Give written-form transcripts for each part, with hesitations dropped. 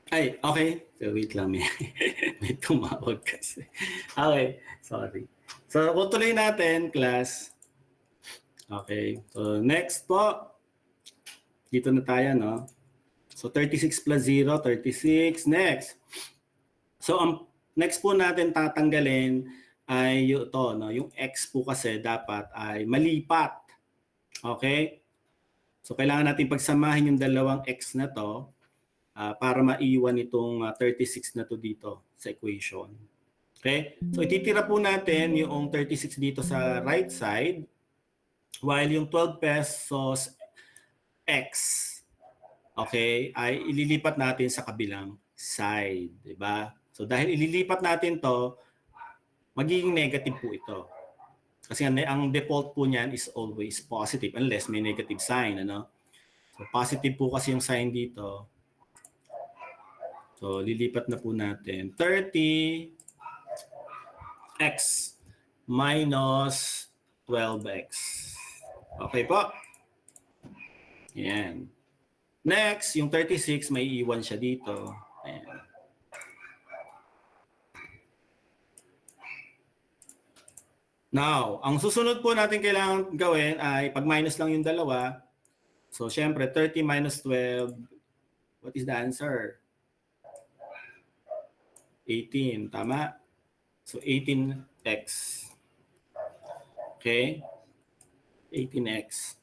Ay, okay. So, wait lang. May tumawag kasi. Okay, sorry. So, kung tuloy natin, class. Okay. So, next po. Dito na tayo, no? So, 36 plus 0, 36. Next. So, ang next po natin tatanggalin ay ito, no? Yung x po kasi dapat ay malipat. Okay? So, kailangan natin pagsamahin yung dalawang x na to para maiwan itong 36 na to dito sa equation. Okay? So, ititira po natin yung 36 dito sa right side while yung 12 pesos x, okay, ay ililipat natin sa kabilang side. Diba? So, dahil ililipat natin to, magiging negative po ito. Kasi ang default po niyan is always positive unless may negative sign. Ano? So, positive po kasi yung sign dito. So, lilipat na po natin. 30x minus 12x. Okay po? Yan. Next, yung 36, may iwan siya dito. Ayan. Now, ang susunod po natin kailangan gawin ay pag-minus lang yung dalawa. So, syempre, 30 minus 12, what is the answer? 18, tama? So, 18x. Okay? 18x.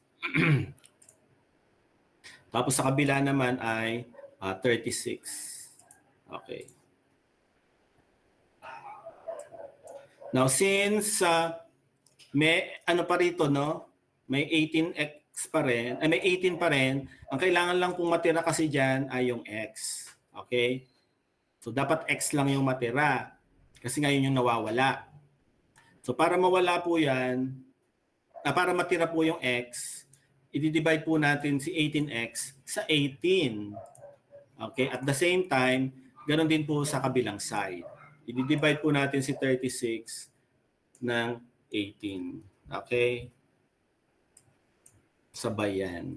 Tapos sa kabila naman ay 36. Okay. Now, since may ano pa rito, no? May 18x pa rin, may 18 pa rin, ang kailangan lang pong matira kasi dyan ay yung x. Okay? So, dapat x lang yung matira. Kasi ngayon yung nawawala. So, para mawala po yan, para matira po yung x, i-divide po natin si 18x sa 18. Okay? At the same time, ganoon din po sa kabilang side. I-divide po natin si 36 ng 18. Okay? Sabay yan.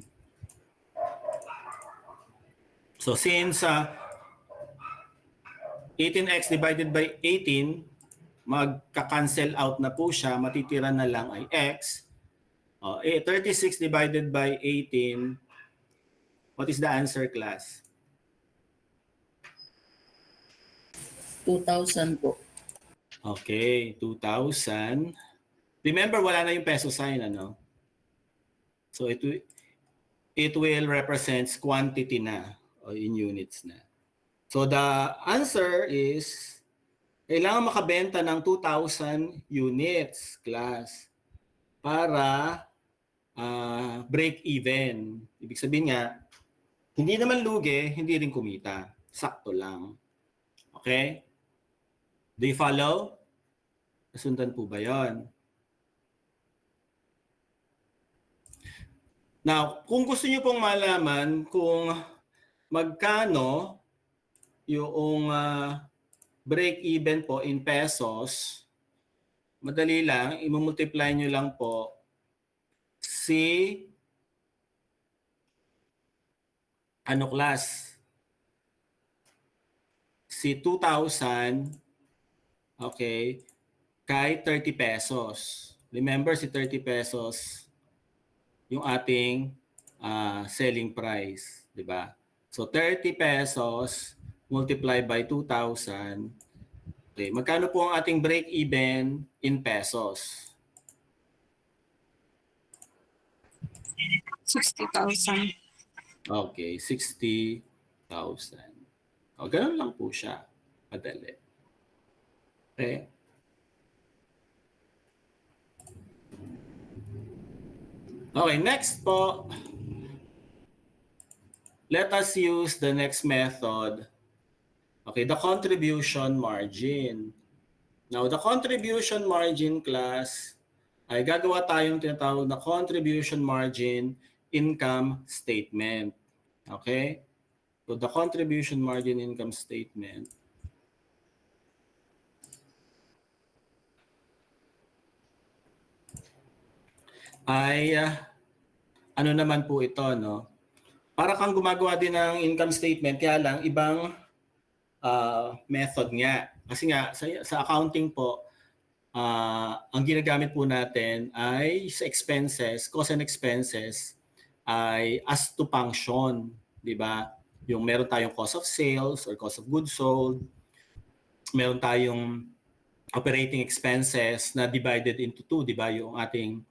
So, since 18x divided by 18, magka-cancel out na po siya, matitira na lang ay x. 36 divided by 18, what is the answer, class? 2,000 po. Okay, 2,000. Remember, wala na yung peso sign, ano? So, it will represent quantity na o in units na. So, the answer is kailangan makabenta ng 2,000 units, class, para break even. Ibig sabihin nga, hindi naman lugi, hindi rin kumita. Sakto lang. Okay? Do you follow? Nasundan po ba yon? Now, kung gusto niyo pong malaman kung magkano yung break even po in pesos, madali lang, i-multiply nyo lang po si class? Si 2,000, okay, kay 30 pesos. Remember, si 30 pesos yung ating selling price, di ba? So 30 pesos multiply by 2,000. Okay, magkano po ang ating break even in pesos? 60,000. Okay, 60,000. O, ganun lang po siya. Madali. Okay? Okay, next po. Let us use the next method. Okay, the contribution margin. Now, the contribution margin, class, ay gagawa tayong tinatawag na contribution margin income statement. Okay? So, the contribution margin income statement ay ano naman po ito, no? Para kang gumagawa din ng income statement, kaya lang ibang method nga. Kasi nga, sa accounting po, ang ginagamit po natin ay sa expenses, cost and expenses, ay as to function, di ba? Yung meron tayong cost of sales or cost of goods sold, meron tayong operating expenses na divided into two, di ba? Yung ating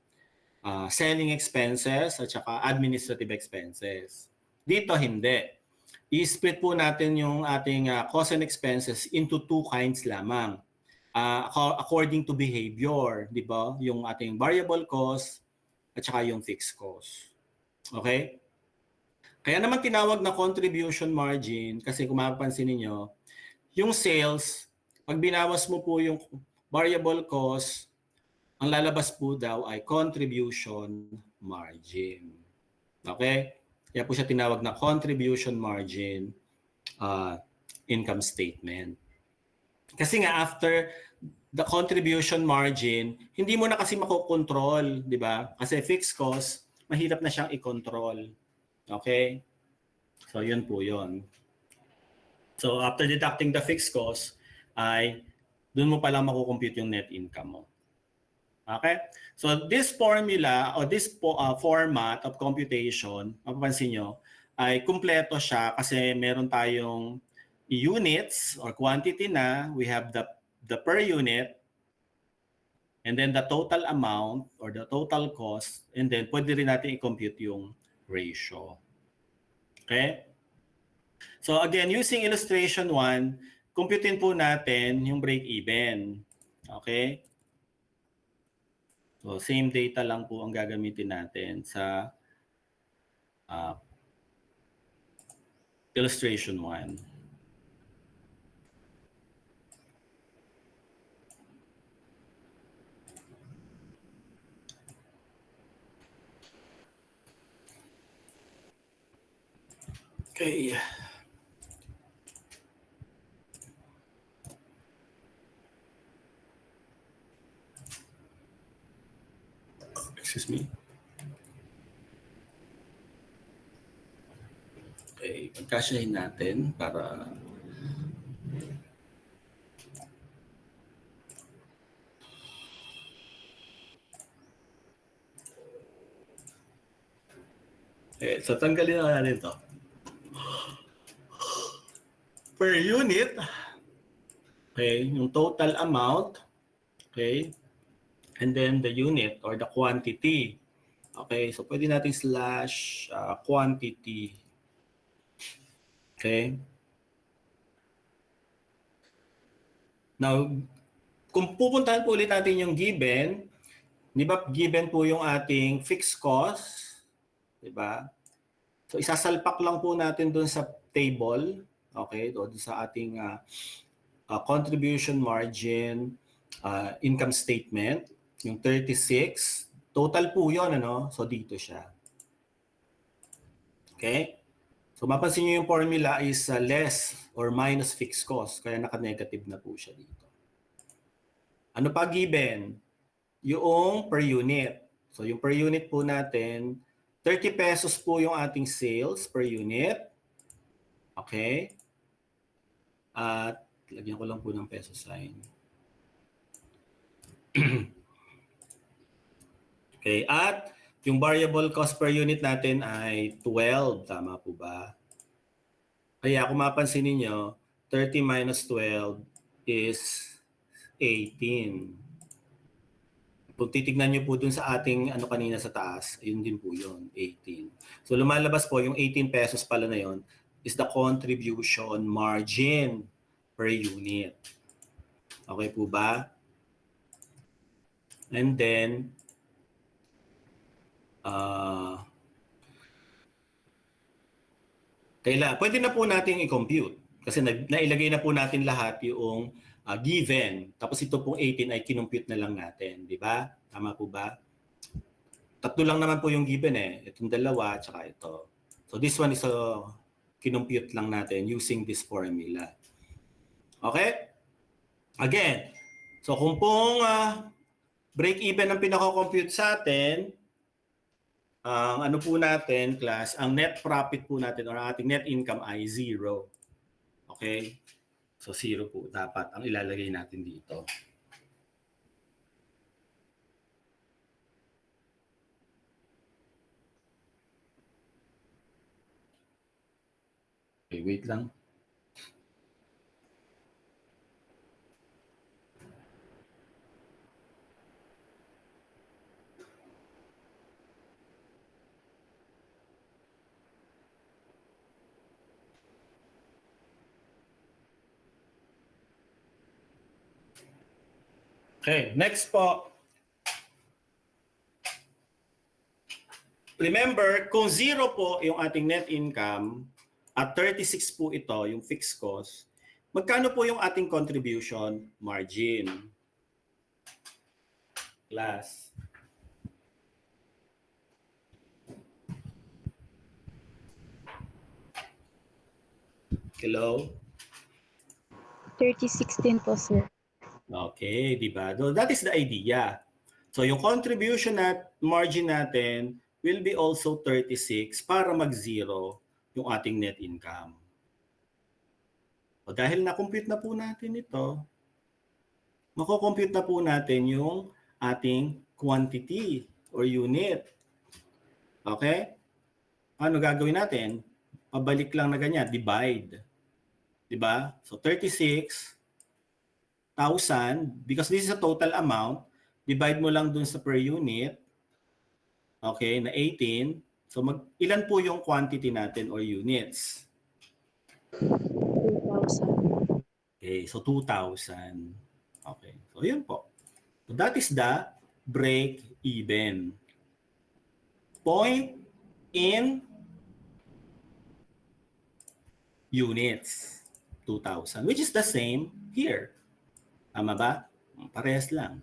selling expenses at saka administrative expenses. Dito hindi. I-split po natin yung ating cost and expenses into two kinds lamang. According to behavior, di ba? Yung ating variable cost at saka yung fixed cost. Okay? Kaya naman tinawag na contribution margin kasi kung mapapansin niyo, yung sales, pag binawas mo po yung variable cost, ang lalabas po daw ay contribution margin. Okay? Kaya po siya tinawag na contribution margin income statement. Kasi nga after the contribution margin, hindi mo na kasi makokontrol, di ba? Kasi fixed cost, mahirap na siyang i-control. Okay? So, yun po yun. So, after deducting the fixed cost, ay doon mo palang makukompute yung net income mo. Okay? So, this formula or this format of computation, mapapansin nyo, ay kumpleto siya kasi meron tayong units or quantity na. We have the per unit, and then the total amount or the total cost, and then pwede rin natin i-compute yung ratio. Okay? So again, using illustration 1, computein po natin yung break-even. Okay? So same data lang po ang gagamitin natin sa illustration 1. Okay. Excuse me. Okay, pagkasyahin natin para so tanggalin na natin ito. Per unit, okay, yung total amount, okay, and then the unit or the quantity. Okay, so pwede natin slash quantity. Okay. Now, kung pupuntahan po ulit natin yung given, di ba given po yung ating fixed cost, di ba? So isasalpak lang po natin doon sa table, okay, doon sa ating contribution margin income statement, yung 36, total po yun, ano? So dito siya. Okay? So mapansin niyo yung formula is less or minus fixed cost, kaya naka-negative na po siya dito. Ano pa given? Yung per unit. So yung per unit po natin, 30 pesos po yung ating sales per unit. Okay? At lagyan ko lang po ng peso sign. Okay, at yung variable cost per unit natin ay 12. Tama po ba? Kaya kung mapansin niyo, 30 minus 12 is 18. Kung titignan niyo po dun sa ating ano kanina sa taas, yun din po yun, 18. So lumalabas po yung 18 pesos pala na yun is the contribution margin per unit. Okay po ba? And then, pwede na po natin i-compute kasi nailagay na po natin lahat yung given. Tapos ito pong 18 ay kinumpute na lang natin, di ba? Tama po ba? Tatlo lang naman po yung given eh. Itong dalawa at saka ito. So this one is kinumpute lang natin using this formula. Okay? Again, so kung pong break-even ang pinaka-compute sa atin, ang ano po natin, class, ang net profit po natin or ating net income ay 0. Okay? So 0 po dapat ang ilalagay natin dito. Okay, wait lang. Okay, next po. Remember, kung 0 po yung ating net income at 36 po ito, yung fixed cost, magkano po yung ating contribution margin? Class. Hello? 36 din po, sir. Okay, di ba? So that is the idea. So yung contribution margin natin will be also 36 para mag-zero yung ating net income. O dahil na-compute na po natin ito, mako-compute na po natin yung ating quantity or unit. Okay? Ano gagawin natin? Pabalik lang na ganyan, divide. Diba? So 36,000, because this is a total amount, divide mo lang dun sa per unit, okay, na 18. So ilan po yung quantity natin or units? 2,000. Okay, so 2,000. Okay, so yun po. So that is the break even. Point in units, 2,000, which is the same here. Tama ba? Parehas lang.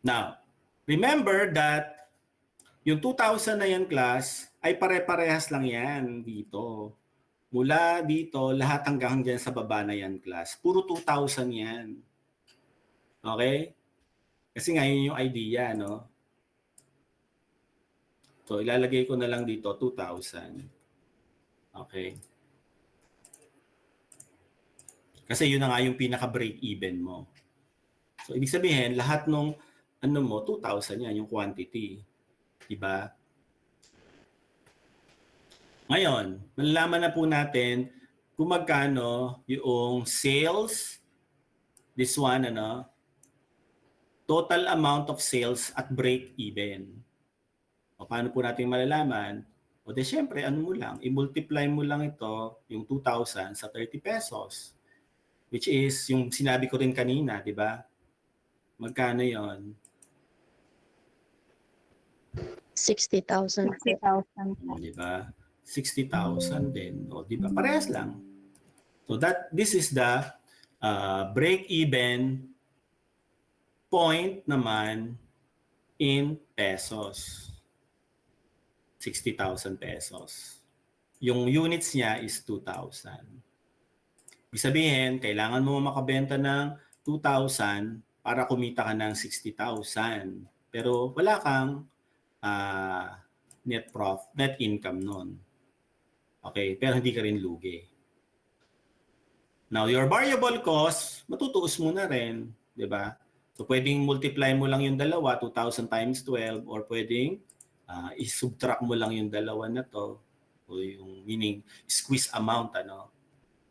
Now, remember that yung 2,000 na yan, class, ay pare-parehas lang yan dito. Mula dito, lahat hanggang dyan sa baba na yan, class. Puro 2,000 yan. Okay? Kasi ngayon yung idea, no? So, ilalagay ko na lang dito, 2,000. Okay? Kasi yun na nga yung pinaka-break even mo. So, ibig sabihin, lahat nung ano mo, 2,000 yan, yung quantity. Diba? Ngayon, malalaman na po natin kung magkano yung sales, this one, ano, total amount of sales at break even. O paano po natin malalaman? O de syempre, ano mo lang, i-multiply mo lang ito, yung 2,000 sa 30 pesos. Which is yung sinabi ko rin kanina, di ba? Magkano yon? 60,000. 60,000. Di ba? 60,000 din. O, di ba? Parehas lang. So this is the break-even point naman in pesos. 60,000 pesos. Yung units niya is 2,000. Ibig sabihin, kailangan mo makabenta ng 2,000 para kumita ka ng 60,000. Pero wala kang net income nun. Okay, pero hindi ka rin lugi. Now, your variable cost, matutuos mo na rin, di ba? So, pwedeng multiply mo lang yung dalawa, 2,000 times 12, or pwedeng i-subtract mo lang yung dalawa na to, o yung meaning squeeze amount, ano.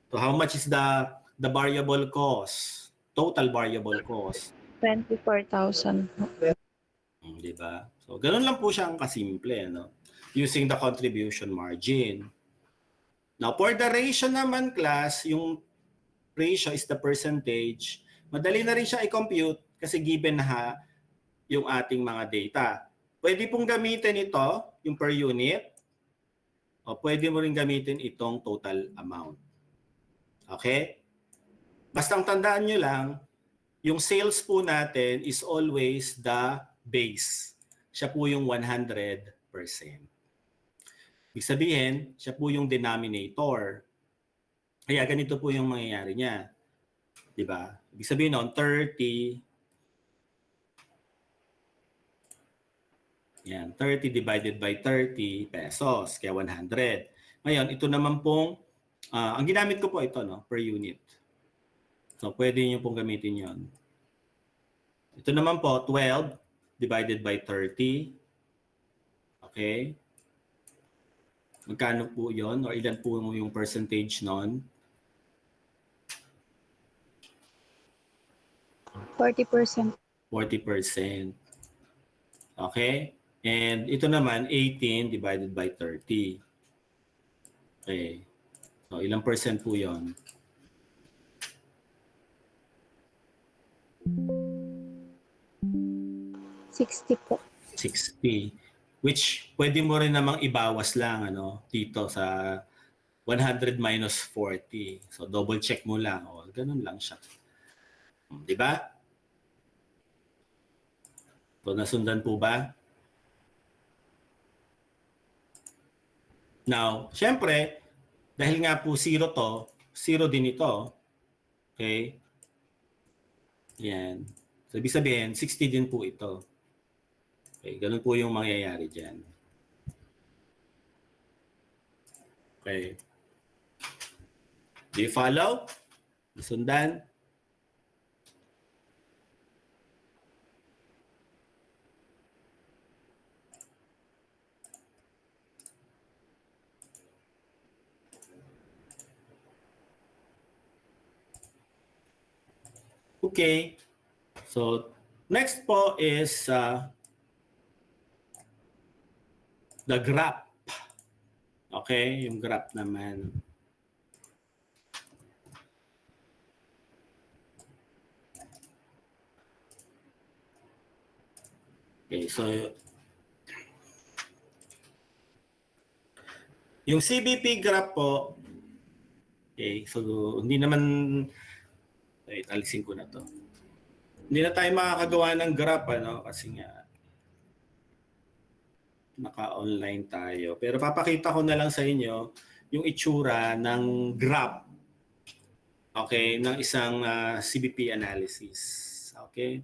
So, how much is the variable cost? Total variable cost. 24,000. Di ba? So, ganun lang po siyang kasimple, no? Using the contribution margin. Now, for the ratio naman, class, yung ratio is the percentage. Madali na rin siya i-compute kasi given na yung ating mga data. Pwede pong gamitin ito, yung per unit, o pwede mo rin gamitin itong total amount. Okay? Basta ang tandaan nyo lang, yung sales po natin is always the base. Siya po yung 100%. Ibig sabihin, siya po yung denominator. Kaya ganito po yung mangyayari niya. Diba? Ibig sabihin nun, 30. Yan, 30 divided by 30 pesos. Kaya 100. Ngayon, ito naman pong Ang ginamit ko po ito, no, per unit. So, pwede nyo pong gamitin yon. Ito naman po, 12 divided by 30. Okay? Magkano po yon or ilan po yung percentage nun? 40%. 40%. Okay? And ito naman, 18 divided by 30. Okay. So, ilang percent po yon? 60 po. 60. Which, pwede mo rin namang ibawas lang dito sa 100 minus 40. So, double check mo lang. O, ganun lang siya. Di ba? So, nasundan po ba? Now, syempre, dahil nga po 0 to, 0 din ito. Okay? Yan. So, ibig sabihin, 60 din po ito. Okay, ganun po yung mangyayari dyan. Okay. Do you follow? Nasundan? Okay. So, next po is the graph. Okay, yung graph naman. Okay, so yung CBP graph po, okay, so hindi naman, alisin ko na to. Hindi na tayo makakagawa ng graph, kasi nga, naka-online tayo. Pero papakita ko na lang sa inyo yung itsura ng graph, okay, ng isang CBP analysis. Okay?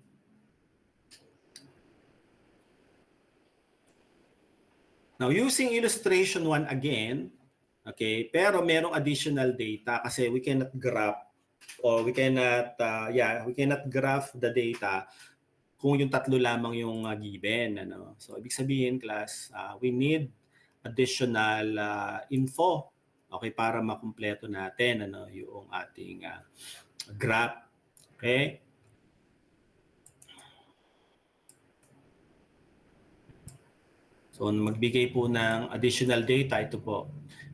Now, using illustration 1 again, okay, pero merong additional data kasi we cannot graph or we cannot graph the data kung yung tatlo lamang yung given. So, ibig sabihin, class, we need additional info, okay, para makumpleto natin yung ating graph. Okay? So, magbigay po ng additional data, ito po.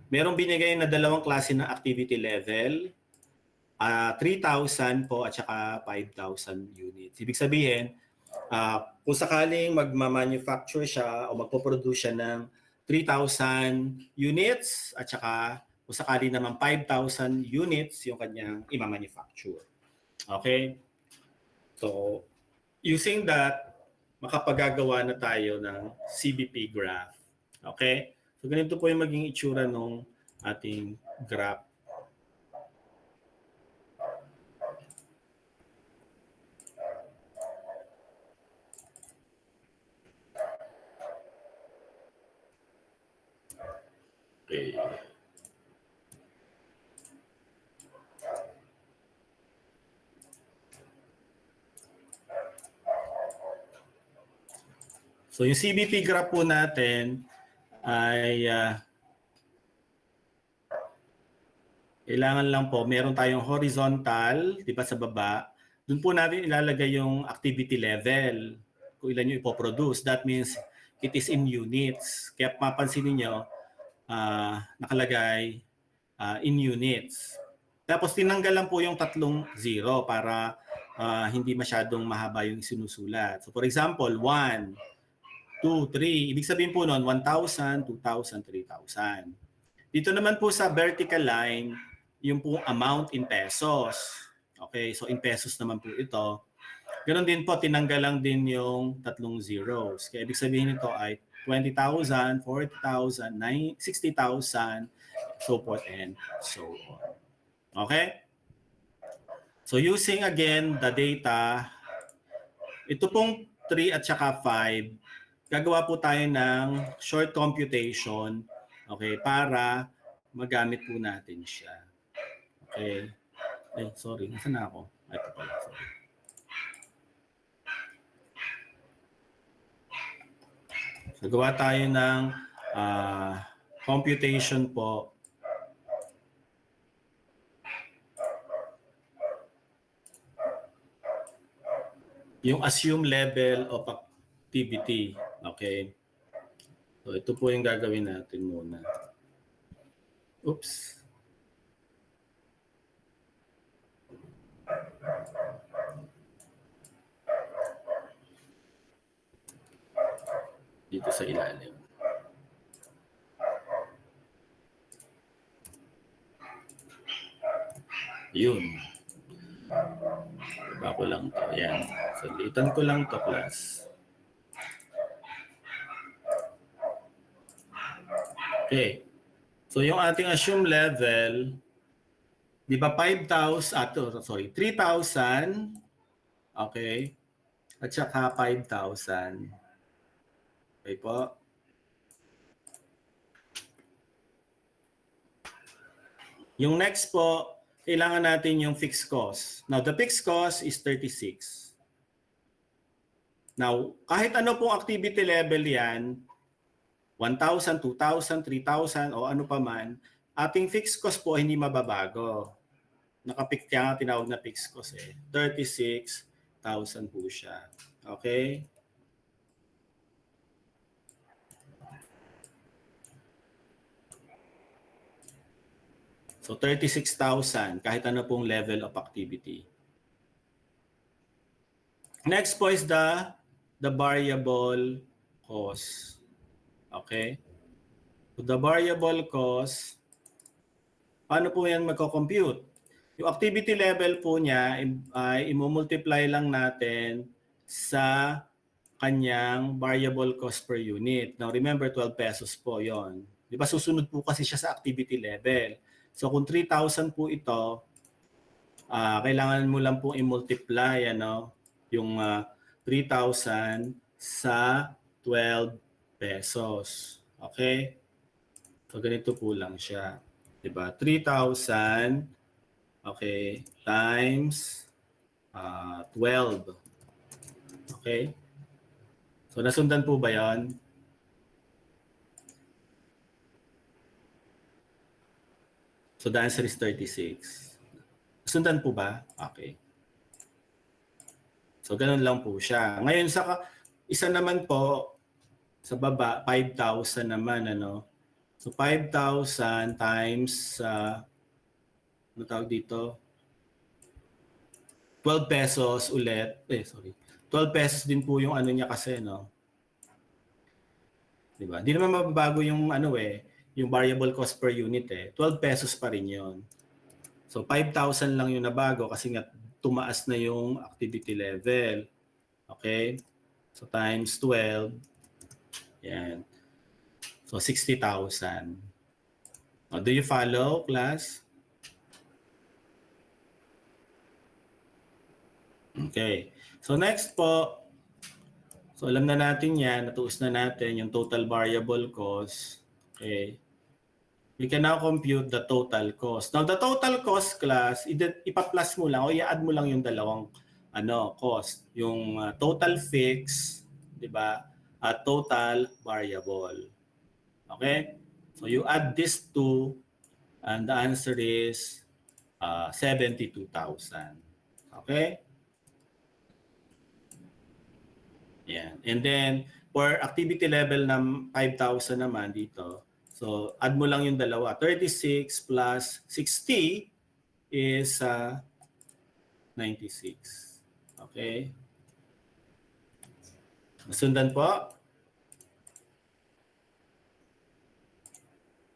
Merong binigay na dalawang klase ng activity level, 3,000 po at saka 5,000 units. Ibig sabihin, kung sakaling magma-manufacture siya o magpo-produce siya ng 3,000 units at saka kung sakali naman 5,000 units yung kanyang ima-manufacture. Okay? So, using that, makapagagawa na tayo ng CBP graph. Okay? So, ganito po yung maging itsura ng ating graph. Okay. So yung CBP graph po natin ay kailangan lang po, meron tayong horizontal, di ba, sa baba. Doon po natin ilalagay yung activity level, kung ilan yung ipoproduce. That means it is in units. Kaya mapansin niyo nakalagay in units. Tapos tinanggal lang po yung tatlong zero para hindi masyadong mahaba yung sinusulat. So for example, 1, 2, 3. Ibig sabihin po noon, 1,000, 2,000, 3,000. Dito naman po sa vertical line, yung po amount in pesos. Okay, so in pesos naman po ito. Ganon din po, tinanggal lang din yung tatlong zeros. Kaya ibig sabihin nito ay 20,000, 40,000, 60,000, so forth and so on. Okay? So using again the data, ito pong 3 at saka 5, gagawa po tayo ng short computation, okay, para magamit po natin siya. Okay? Ay, sorry. Nasaan na ako? Ito pala. Sorry. So, gawa tayo ng computation po. Yung assume level of activity. Okay? So, ito po yung gagawin natin muna. Oops. Dito sa ilalim. Yun. Iba ko lang to. Ayan. Salitan ko lang to, class. Okay. So, yung ating assume level, di ba 5,000, sorry, 3,000, okay, at saka 5,000. Okay po. Yung next po, kailangan natin yung fixed cost. Now, the fixed cost is 36. Now, kahit ano pong activity level yan, 1,000, 2,000, 3,000 o ano pa man, ating fixed cost po hindi mababago. Nakapik kaya nga tinawag na fixed cost eh. 36,000 po siya. Okay? So 36,000 kahit ano pong level of activity. Next po is the variable cost. Okay? So the variable cost, paano po yan magko-compute? Yung activity level po niya ay i-multiply lang natin sa kanyang variable cost per unit. Now remember, 12 pesos po yon. Di ba susunod po kasi siya sa activity level. So kung 3,000 po ito, kailangan mo lang pong i-multiply yung 3,000 sa 12 pesos. Okay? So ganito po lang siya. Diba? 3,000 okay, times 12. Okay? So nasundan po ba 'yon? So the answer is 36. Nasundan po ba? Okay. So ganun lang po siya. Ngayon sa isa naman po sa baba 5,000 naman So 5,000 times ano tawag dito? 12 pesos ulit. 12 pesos din po yung niya kasi, no? Diba? Hindi naman mababago yung yung variable cost per unit eh. 12 pesos pa rin yun. So 5,000 lang yung nabago kasi nga tumaas na yung activity level. Okay? So times 12. Yan. So 60,000. Do you follow, class? Okay. So next po, so alam na natin yan, natuos na natin yung total variable cost. Okay. We can now compute the total cost. Now the total cost, class, ipa-plus mo lang o i-add mo lang yung dalawang cost. Yung total fixed, di ba? At total variable. Okay? So you add these two and the answer is 72,000. Okay? Yan. And then, for activity level ng 5,000 naman dito, so add mo lang yung dalawa. 36 plus 60 is 96. Okay? Masundan po?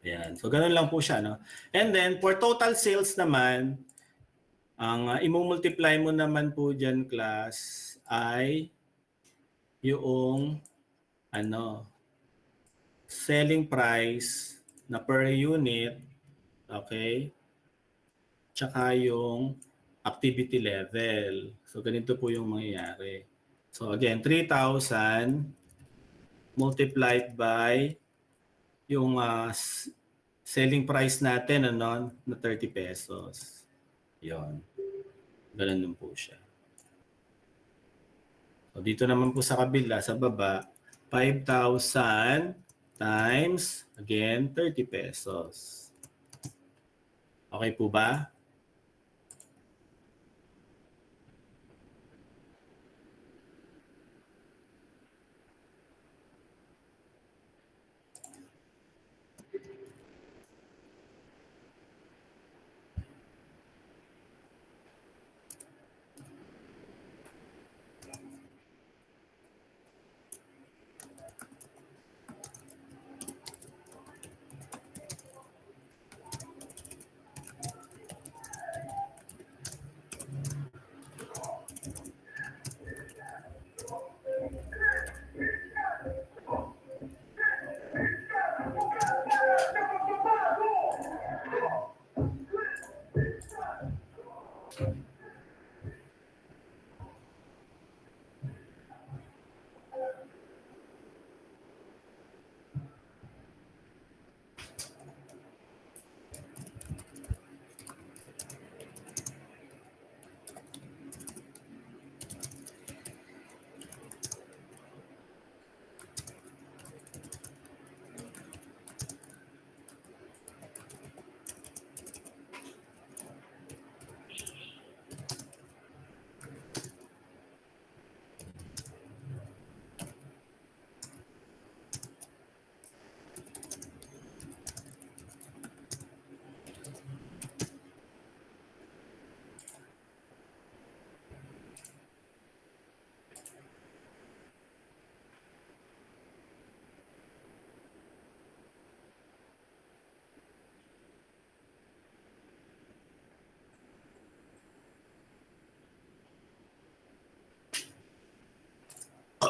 Yan. So, ganun lang po siya. No? And then, for total sales naman, ang i-multiply mo naman po dyan, class, ay yung selling price na per unit, okay? Tsaka yung activity level. So ganito po yung mangyayari. So again, 3,000 multiplied by yung selling price natin ano, na 30 pesos. Yon. Ganun din po siya. So dito naman po sa kabila, sa baba, 5,000 times, again, 30 pesos. Okay po ba?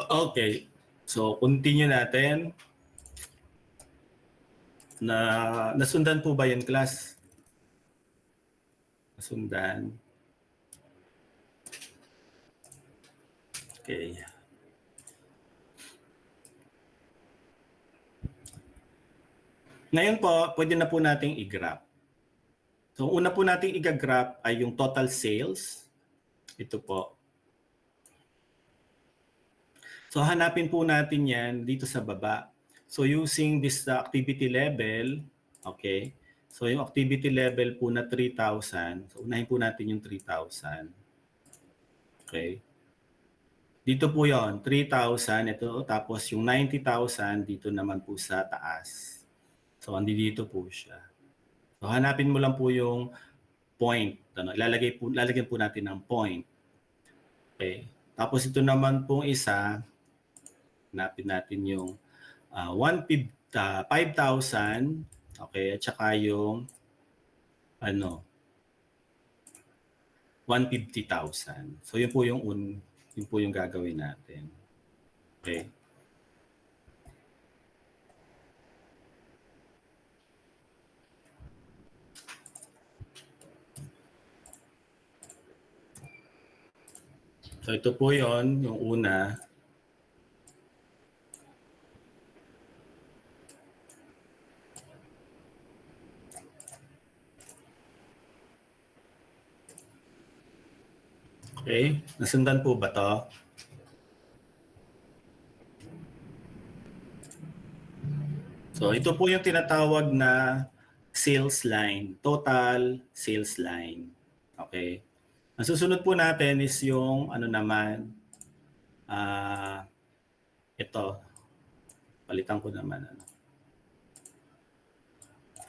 Okay. So, continue natin. Nasundan po ba yun, class? Nasundan. Okay. Ngayon po, pwede na po nating i-graph. So, una po nating i-graph ay yung total sales. Ito po. So, hanapin po natin yan dito sa baba. So, using this activity level, okay, so yung activity level po na 3,000, so unahin po natin yung 3,000. Okay. Dito po yon 3,000 ito, tapos yung 90,000 dito naman po sa taas. So, dito po siya. So, hanapin mo lang po yung point. Ano, lalagyan po natin ng point. Okay. Tapos ito naman pong isa, hanapin natin yung 5,000, okay, at saka yung 150,000. So yun po yung gagawin natin. Okay. So ito po yon yung una. Okay, nasundan po ba to? So ito po yung tinatawag na sales line, total sales line. Okay. Ang susunod po natin is yung ito. Palitan ko naman.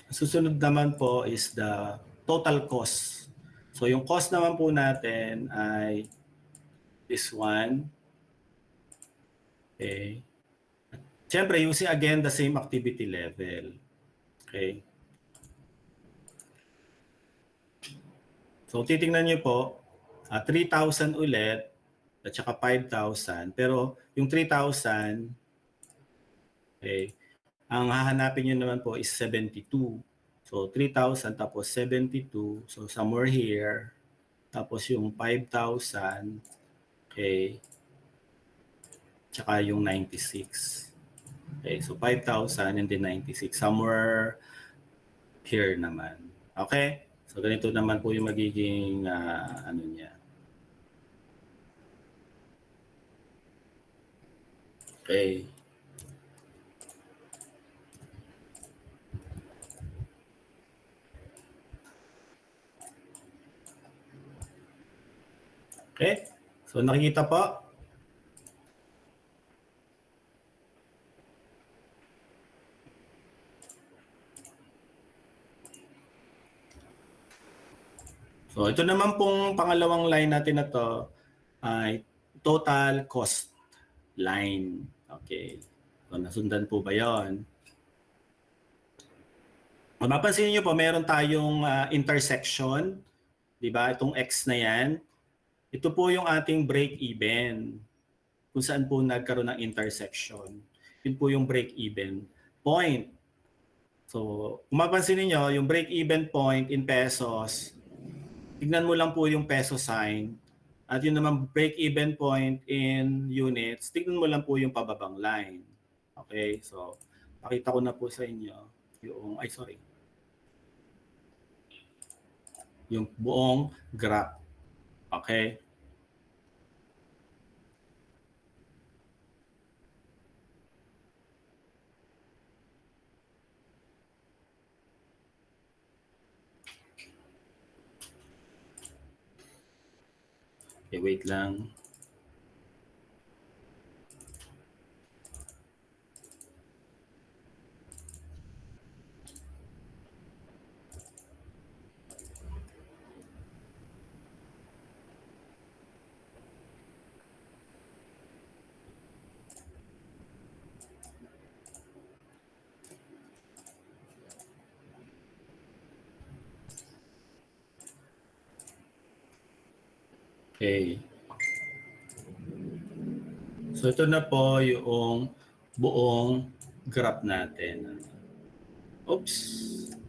Ang susunod naman po is the total cost. So yung cost naman po natin ay this one. Okay. Siyempre, using again the same activity level. Okay. So titingnan niyo po, 3,000 ulit at saka 5,000. Pero yung 3,000, okay, ang hahanapin niyo naman po is 72. So 3,000 tapos 72. So somewhere here. Tapos yung 5,000, okay, tsaka yung 96. Okay, so 5,000 and then 96. Somewhere here naman. Okay? So ganito naman po yung magiging ano niya. Okay. Okay? So nakikita po? So ito naman pong pangalawang line natin na to ay total cost line. Okay. So nasundan po ba 'yon? Mapapansin niyo po meron tayong intersection, 'di ba? Itong X na 'yan. Ito po yung ating break even. Kung saan po nagkaroon ng intersection. Yun po yung break even point. So, kung mapansin niyo yung break even point in pesos, tignan mo lang po yung peso sign. At yun naman break even point in units, tignan mo lang po yung pababang line. Okay? So, pakita ko na po sa inyo yung, yung buong graph. Okay? Okay, wait lang. Okay. So ito na po yung buong graph natin. Oops,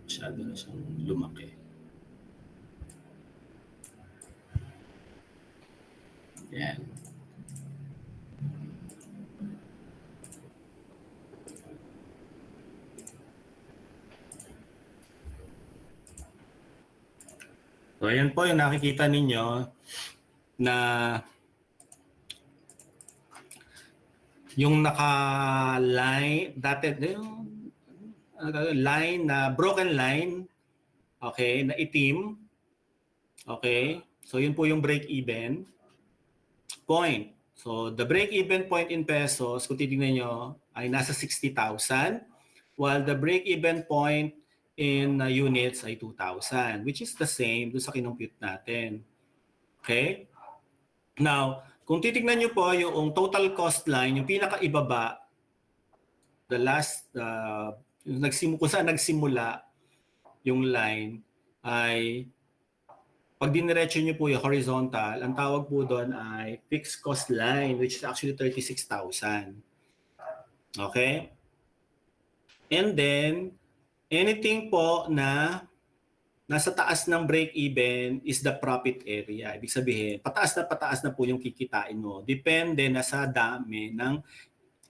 masyado na siyang lumaki. Yan. So ayan po yung nakikita ninyo na yung naka-line, dati yung line na broken line, okay, na itim. Okay? So yun po yung break-even point. So the break-even point in pesos, kung titignan nyo, ay nasa 60,000, while the break-even point in units ay 2,000, which is the same doon sa kinompute natin. Okay? Now, kung titignan nyo po yung total cost line, yung pinakaibaba, the last, kung saan nagsimula yung line, ay pag diniretso nyo po yung horizontal, ang tawag po doon ay fixed cost line, which is actually 36,000. Okay? And then, anything po na nasa taas ng break-even is the profit area. Ibig sabihin, pataas na po yung kikitain mo. Depende na sa dami ng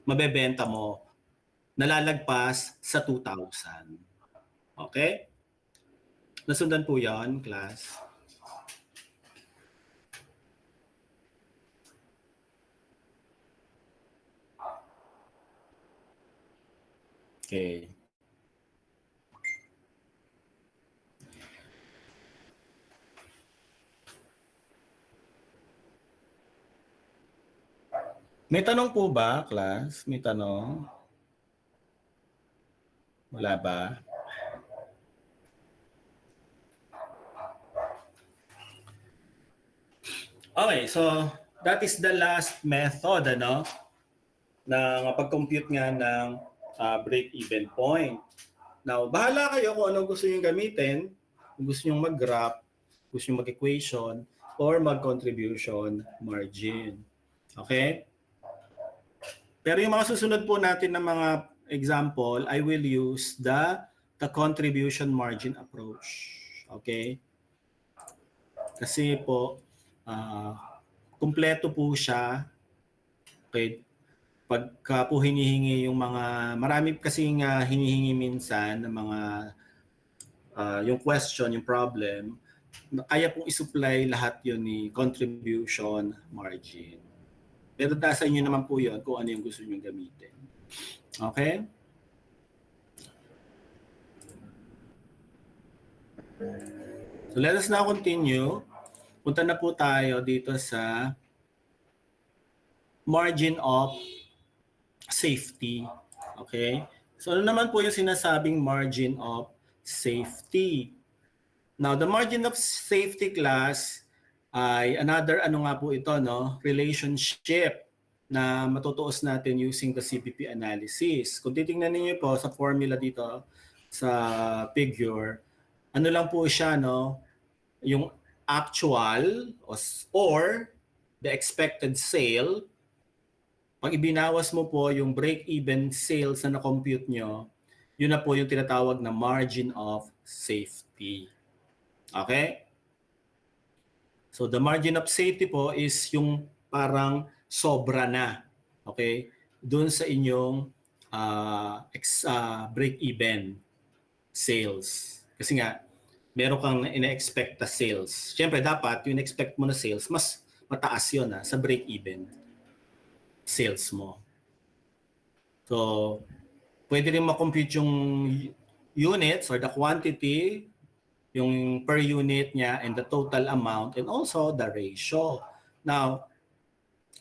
mabebenta mo nalalagpas sa 2,000. Okay? Nasundan po yan, class. Okay. May tanong po ba, class? May tanong? Wala ba? Okay, so that is the last method, ano? ng pag-compute nga ng break-even point. Now, bahala kayo kung anong gusto nyo gamitin. Kung gusto nyo mag-graph, gusto nyo mag-equation, or mag-contribution margin. Okay? Pero yung mga susunod po natin ng mga example, I will use the contribution margin approach. Okay? Kasi po, kumpleto po siya. Okay? Pagka po hinihingi yung mga, marami kasing hinihingi minsan ng mga yung question, yung problem, kaya pong isupply lahat yun ni contribution margin. Pero nasa inyo naman po yun kung ano yung gusto nyo gamitin. Okay? So let us now continue. Punta na po tayo dito sa margin of safety. Okay? So ano naman po yung sinasabing margin of safety? Now, the margin of safety class ay another ano nga po ito, no? Relationship na matutuos natin using the CBP analysis. Kung titingnan niyo po sa formula dito sa figure, ano lang po siya, no? Yung actual or the expected sale. Pag ibinawas mo po yung break-even sales na na-compute nyo, yun na po yung tinatawag na margin of safety. Okay? So the margin of safety po is yung parang sobra na. Okay? Doon sa inyong break-even sales. Kasi nga, meron kang ina-expect na sales. Siyempre, dapat yung expect mo na sales, mas mataas yun sa break-even sales mo. So, pwede rin ma-compute yung units or the quantity, yung per unit niya and the total amount and also the ratio. Now,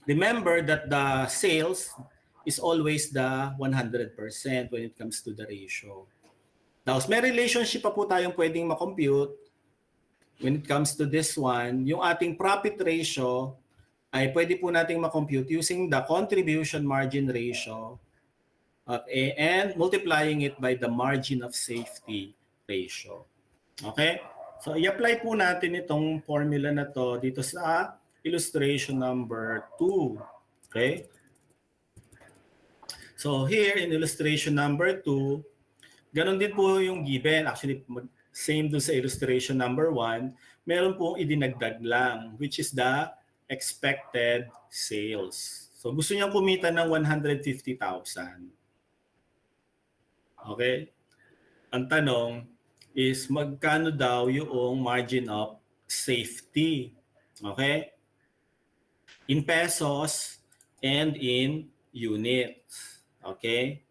remember that the sales is always the 100% when it comes to the ratio. Now, may relationship pa po tayong pwedeng ma-compute when it comes to this one. Yung ating profit ratio ay pwede po nating ma-compute using the contribution margin ratio and multiplying it by the margin of safety ratio. Okay? So, i-apply po natin itong formula na to dito sa illustration number 2. Okay? So, here in illustration number 2, ganun din po yung given. Actually, same do sa illustration number 1. Meron pong idinagdag lang, which is the expected sales. So, gusto niyang kumita ng 150,000. Okay? Ang tanong is magkano daw yung margin of safety. Okay? In pesos and in units. Okay?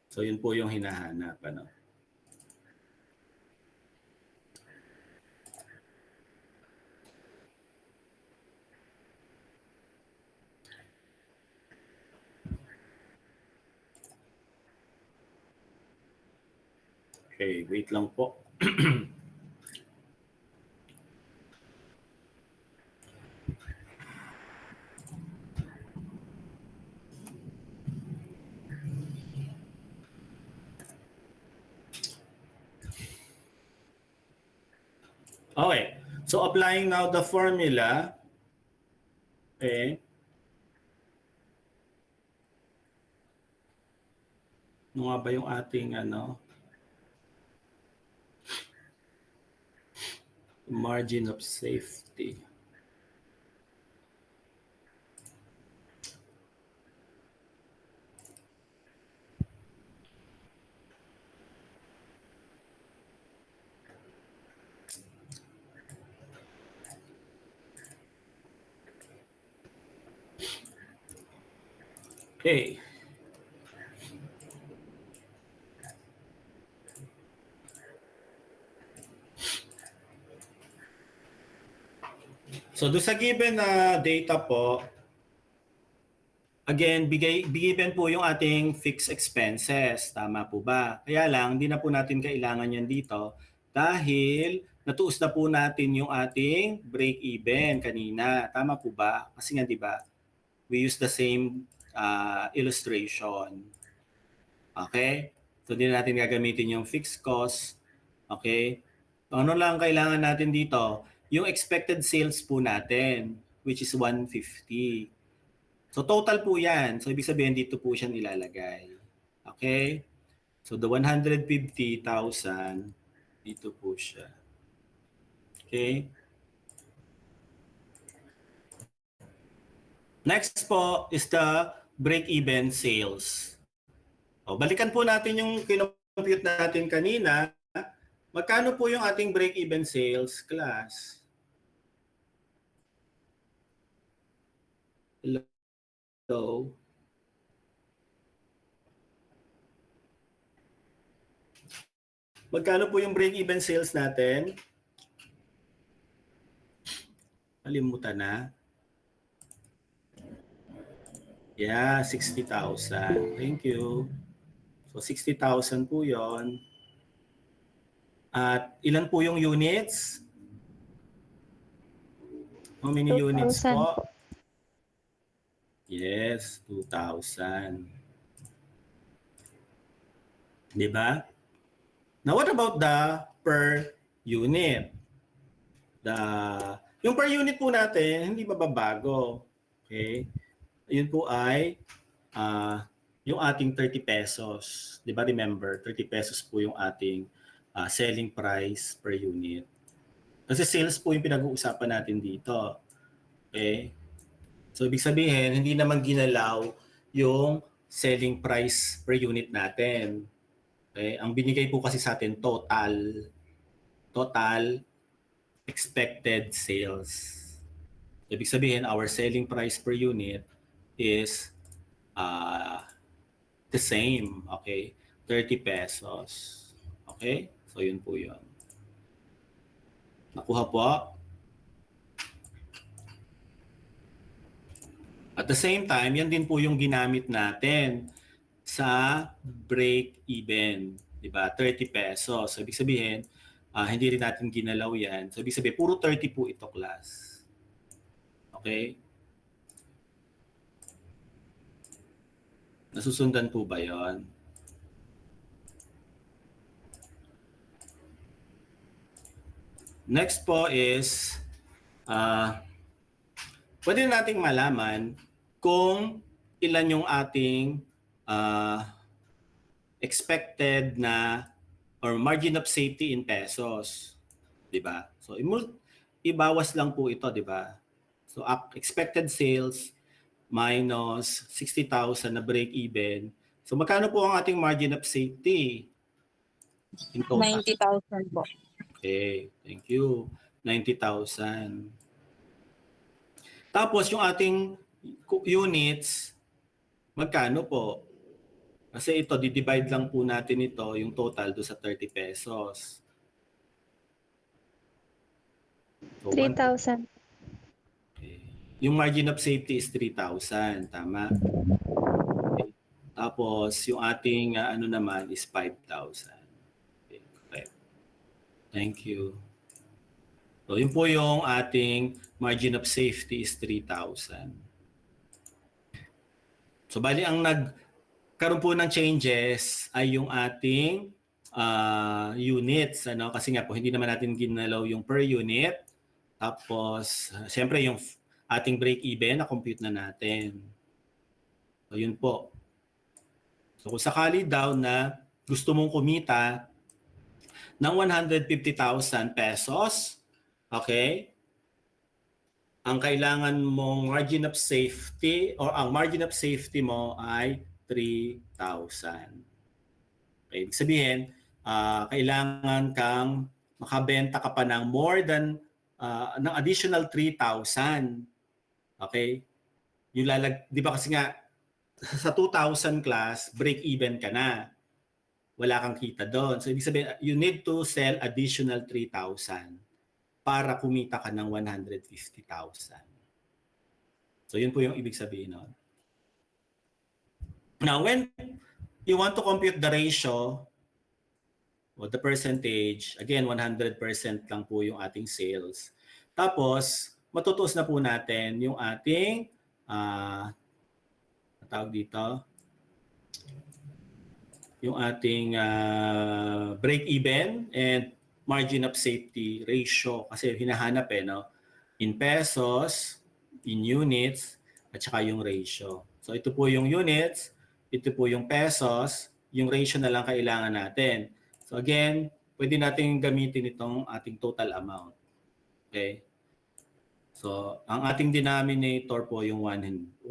So yun po yung hinahanap. Ano? Okay, wait lang po. Okay, so applying now the formula. Okay. Ano nga ba yung ating margin of safety? Okay. So do sa given na data po, again, given po yung ating fixed expenses. Tama po ba? Kaya lang, hindi na po natin kailangan yan dito dahil natuos na po natin yung ating break-even kanina. Tama po ba? Kasi nga, di ba, we use the same illustration. Okay? So, hindi na natin gagamitin yung fixed cost. Okay? Ano lang kailangan natin dito? Yung expected sales po natin, which is 150. So total po yan. So ibig sabihin dito po siya nilalagay. Okay? So the 150,000, dito po siya. Okay? Next po is the break-even sales. O, balikan po natin yung kinompute natin kanina. Magkano po yung ating break-even sales, class? Hello? Magkano po yung break-even sales natin? Kalimutan na. Yeah, 60,000. Thank you. So 60,000 po yon. At ilan po yung units? How many units 2,000 po? po. Yes, 2,000. Di ba? Now what about the per unit? Yung per unit po natin, hindi mababago. Okay? Yun po ay yung ating 30 pesos. Di ba, remember, 30 pesos po yung ating selling price per unit. Kasi sales po yung pinag-uusapan natin dito. Okay? So, ibig sabihin, hindi naman ginalaw yung selling price per unit natin. Okay? Ang binigay po kasi sa atin, total expected sales. Ibig sabihin, our selling price per unit is the same, okay? 30 pesos. Okay? So, yun po yun. Nakuha po? At the same time, yan din po yung ginamit natin sa break-even. Diba? 30 pesos. So, ibig sabihin, hindi rin natin ginalaw yan. So, ibig sabihin, puro 30 po ito, class. Okay? Nasusundan po ba yon? Next po is, pwede nating malaman kung ilan yung ating expected na or margin of safety in pesos. Diba? So, ibawas lang po ito, diba? So, expected sales minus 60,000 na break-even. So, magkano po ang ating margin of safety in total? 90,000 po. Okay, thank you. 90,000. Tapos yung ating units, magkano po? Kasi ito, di-divide lang po natin ito, yung total do sa 30 pesos. So, 3,000. Okay. Yung margin of safety is 3,000, tama? Okay. Tapos yung ating ano naman is 5,000. Okay, correct. Thank you. So, yun po yung ating margin of safety is 3,000. So, bali ang nagkaroon po ng changes ay yung ating units. Ano? Kasi nga po, hindi naman natin ginalaw yung per unit. Tapos, siyempre yung ating break-even, na-compute na natin. So, yun po. So, kung sakali daw na gusto mong kumita ng 150,000 pesos, okay? Ang kailangan mong margin of safety or ang margin of safety mo ay 3,000. Okay, ibig sabihin, kailangan kang makabenta ka pa ng more than ng additional 3,000. Okay? Yung di ba kasi nga sa 2,000 class, break even ka na. Wala kang kita doon. So ibig sabihin, you need to sell additional 3,000 para kumita ka ng 150,000. So yun po yung ibig sabihin nun. Now, when you want to compute the ratio o the percentage, again, 100% lang po yung ating sales. Tapos, matutuos na po natin yung ating tawag dito, yung ating break-even and margin of safety ratio kasi hinahanap no? In pesos, in units, at saka yung ratio. So ito po yung units, ito po yung pesos, yung ratio na lang kailangan natin. So again, pwede natin gamitin itong ating total amount. Okay? So ang ating denominator po yung 150.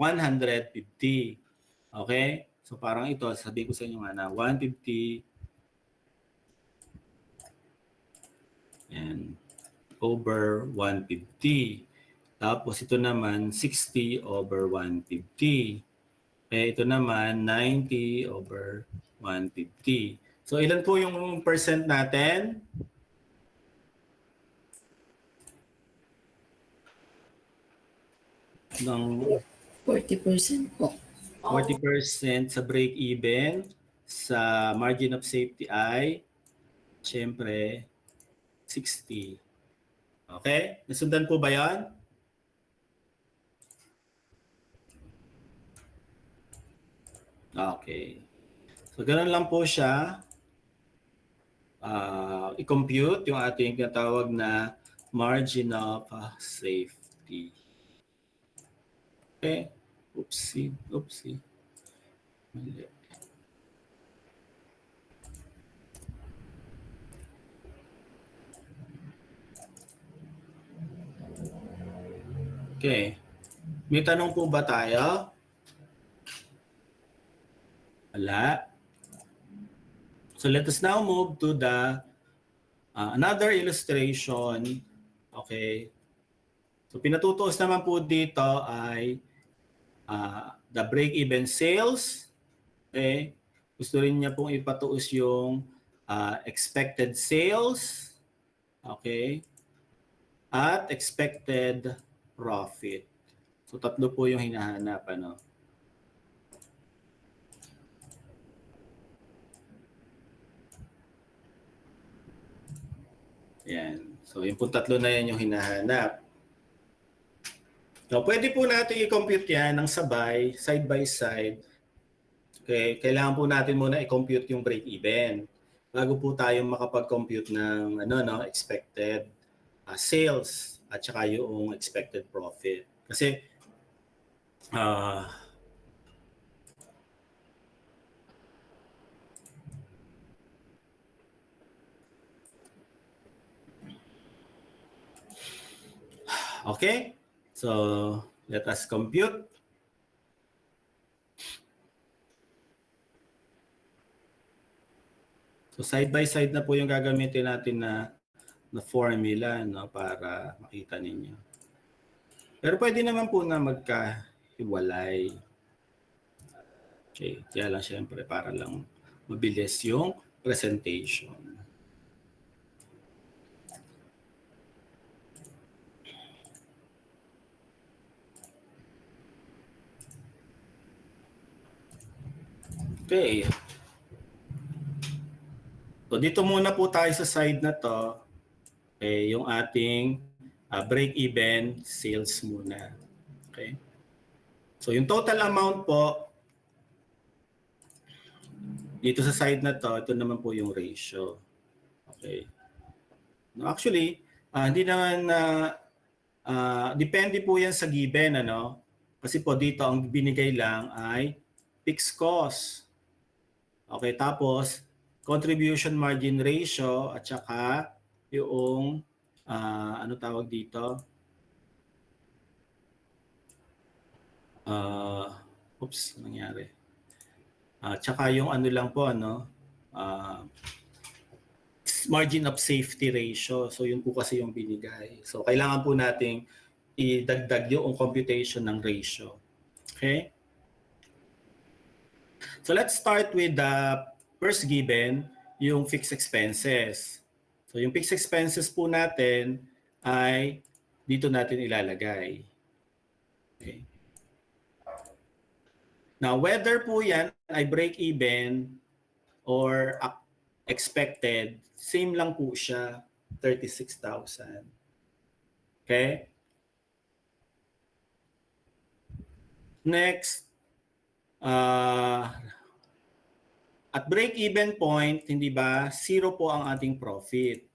Okay? So parang ito, sabihin ko sa inyo nga na 150 Yan. Over 150. Tapos ito naman 60 over 150. Ito naman 90 over 150. So ilan po yung percent natin? Ng 40% po. 40% sa break-even, sa margin of safety ay siyempre 60. Okay? Nasundan po ba yan? Okay. So, ganun lang po siya. I-compute yung ating tinatawag na margin of safety. Okay? Oopsie. Mali. Okay. May tanong po ba tayo? Wala. So let us now move to the another illustration. Okay. So pinatutuos naman po dito ay the break-even sales. Okay. Gusto rin niya pong ipatuos yung expected sales. Okay. At expected profit. So tatlo po yung hinahanap. Ano? Yan. So yung po tatlo na yan yung hinahanap. So pwede po natin i-compute yan ng sabay, side by side. Okay, kailangan po natin muna i-compute yung break-even bago po tayo makapag-compute ng expected sales at saka yung expected profit. Kasi okay, so let us compute. So side by side na po yung gagamitin natin na formula para makita ninyo. Pero pwede naman po na magkahiwalay. Okay, kaya lang syempre para lang mabilis yung presentation. Okay. So dito muna po tayo sa side na to. Okay, yung ating break-even sales muna. Okay. So yung total amount po dito sa side na to, ito naman po yung ratio. Okay. No, actually, hindi naman depende po yan sa given Kasi po dito ang binigay lang ay fixed cost. Okay, tapos contribution margin ratio at saka yung ano tawag dito? Oops, nangyari. Tsaka yung ano lang po margin of safety ratio. So yun po kasi yung binigay. So kailangan po nating idagdag yung computation ng ratio. Okay? So let's start with the first given, yung fixed expenses. So yung fixed expenses po natin ay dito natin ilalagay. Okay. Now whether po yan ay break even or expected, same lang po siya, 36,000. Okay? Next, at break-even point, hindi ba, 0 po ang ating profit.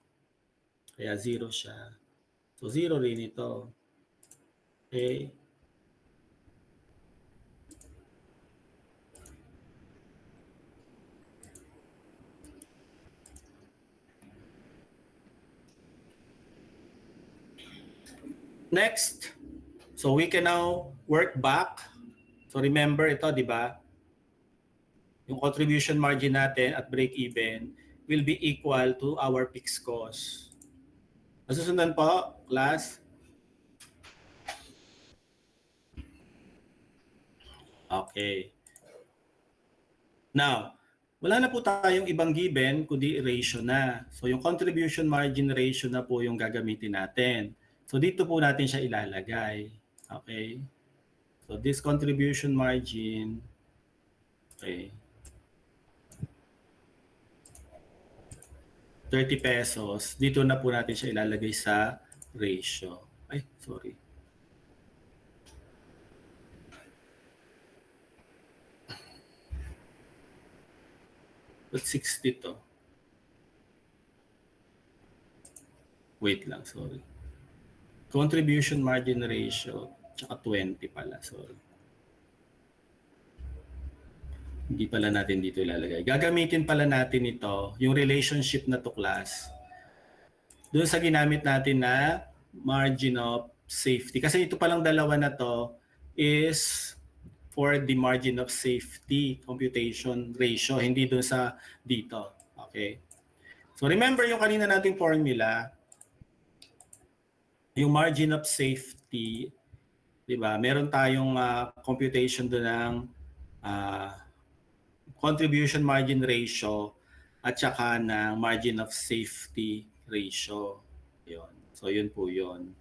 Kaya 0 siya. So 0 rin ito. Okay? Next, so we can now work back. So remember ito, di ba? Yung contribution margin natin at break-even will be equal to our fixed cost. Masusundan po, class. Okay. Now, wala na po tayong ibang given kundi ratio na. So yung contribution margin ratio na po yung gagamitin natin. So dito po natin siya ilalagay. Okay. So this contribution margin, okay, 30 pesos. Dito na po natin siya ilalagay sa ratio. Ay, sorry. But 60 to. Wait lang, sorry. Contribution margin ratio, tsaka 20 pala, sorry. Hindi pala natin dito ilalagay. Gagamitin pala natin ito, yung relationship na to class, doon sa ginamit natin na margin of safety. Kasi ito palang dalawa na to is for the margin of safety computation ratio, hindi doon sa dito. Okay. So remember yung kanina nating formula, yung margin of safety, di ba? Meron tayong computation doon ng contribution margin ratio at saka ng margin of safety ratio. Yun. So yun po yun.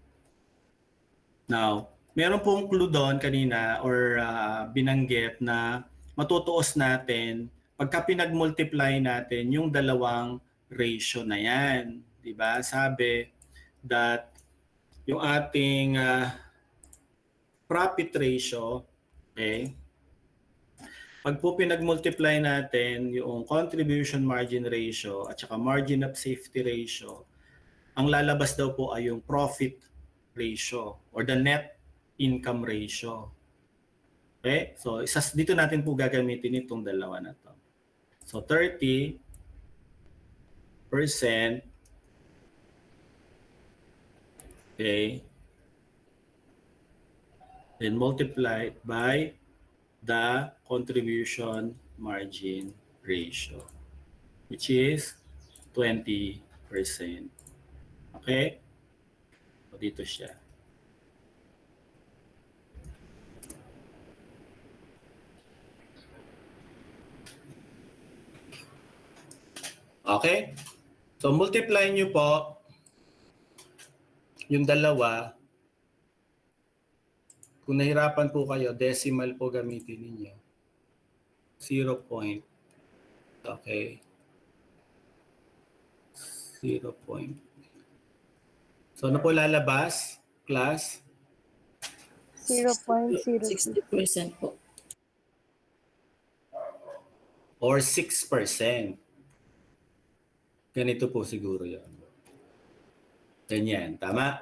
Now, meron pong clue doon kanina or binanggit na matutuos natin pagka pinag-multiply natin yung dalawang ratio na yan. Diba? Sabi that yung ating profit ratio, okay, pag po pinag-multiply natin yung contribution margin ratio at saka margin of safety ratio, ang lalabas daw po ay yung profit ratio or the net income ratio. Okay? So, dito natin po gagamitin itong dalawa na to. So, 30% okay, then multiplied by the contribution margin ratio, which is 20%. Okay? So, dito siya. Okay? So, multiply nyo po yung dalawa. Kung nahirapan po kayo, decimal po gamitin ninyo. 0. Okay. 0. So, ano po lalabas, class? 0.02. 60% po. Or 6%. Ganito po siguro yun. Ganyan. Tama?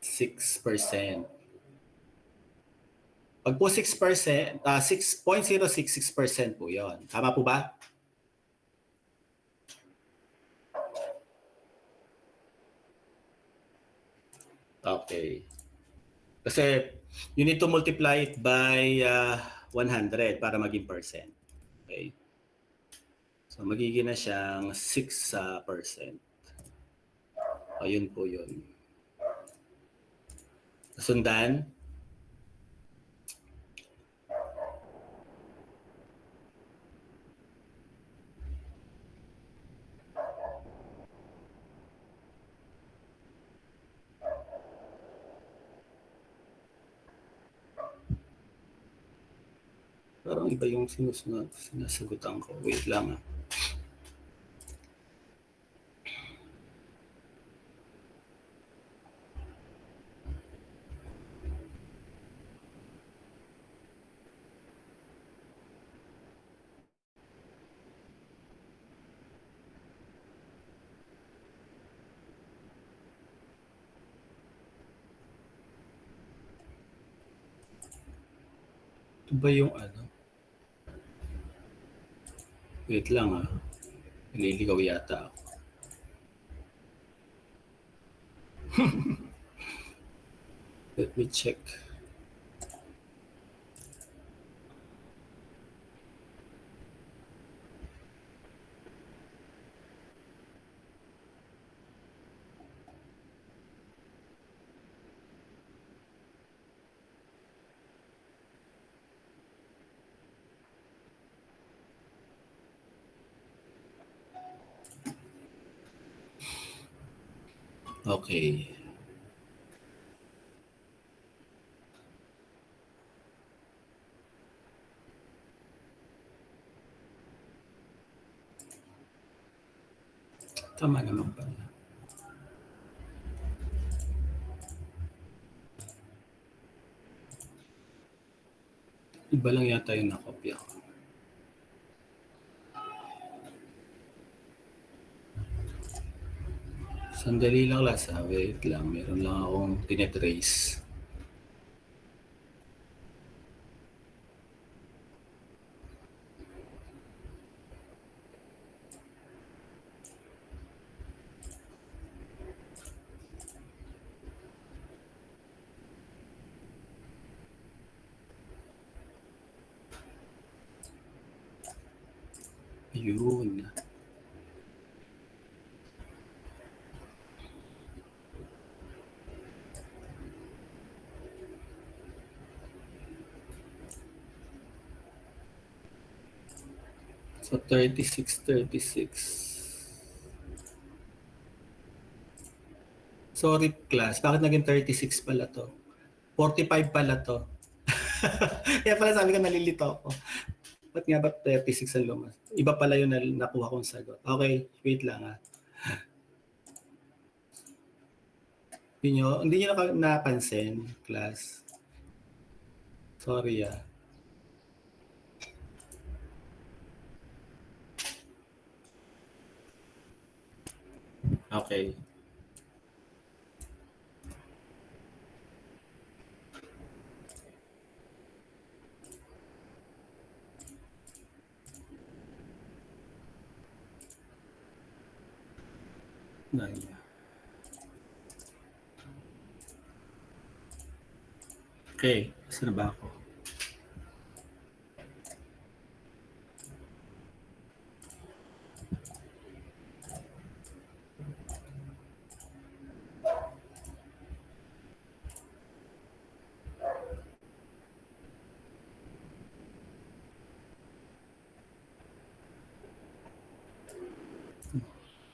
6%. Pag po 6%, 6.066% po yun. Tama po ba? Okay. Kasi you need to multiply it by 100 para maging percent. Okay. So magiging na siyang 6%. Ayun po yun. Sundan. Parang iba yung sinasagutan ko. Wait lang ah. Ito ba yung ano? Wait lang ah. Naliligaw yata ako. Let me check. Okay. Tama naman pala. Iba lang yata yung nakopya ko. Sandali lang, Lasa. Wait lang. Meron lang akong tinetrace. Yun. So 36. Sorry class, bakit naging 36 pala to? 45 pala to. Kaya pala sabi ko nalilito ako. Ba't nga ba 36 ang lumas? Iba pala yung nakuha kong sagot. Okay, wait lang ah. Hindi nyo napansin, class. Sorry ah. Okay. Okay, saan na ba ako?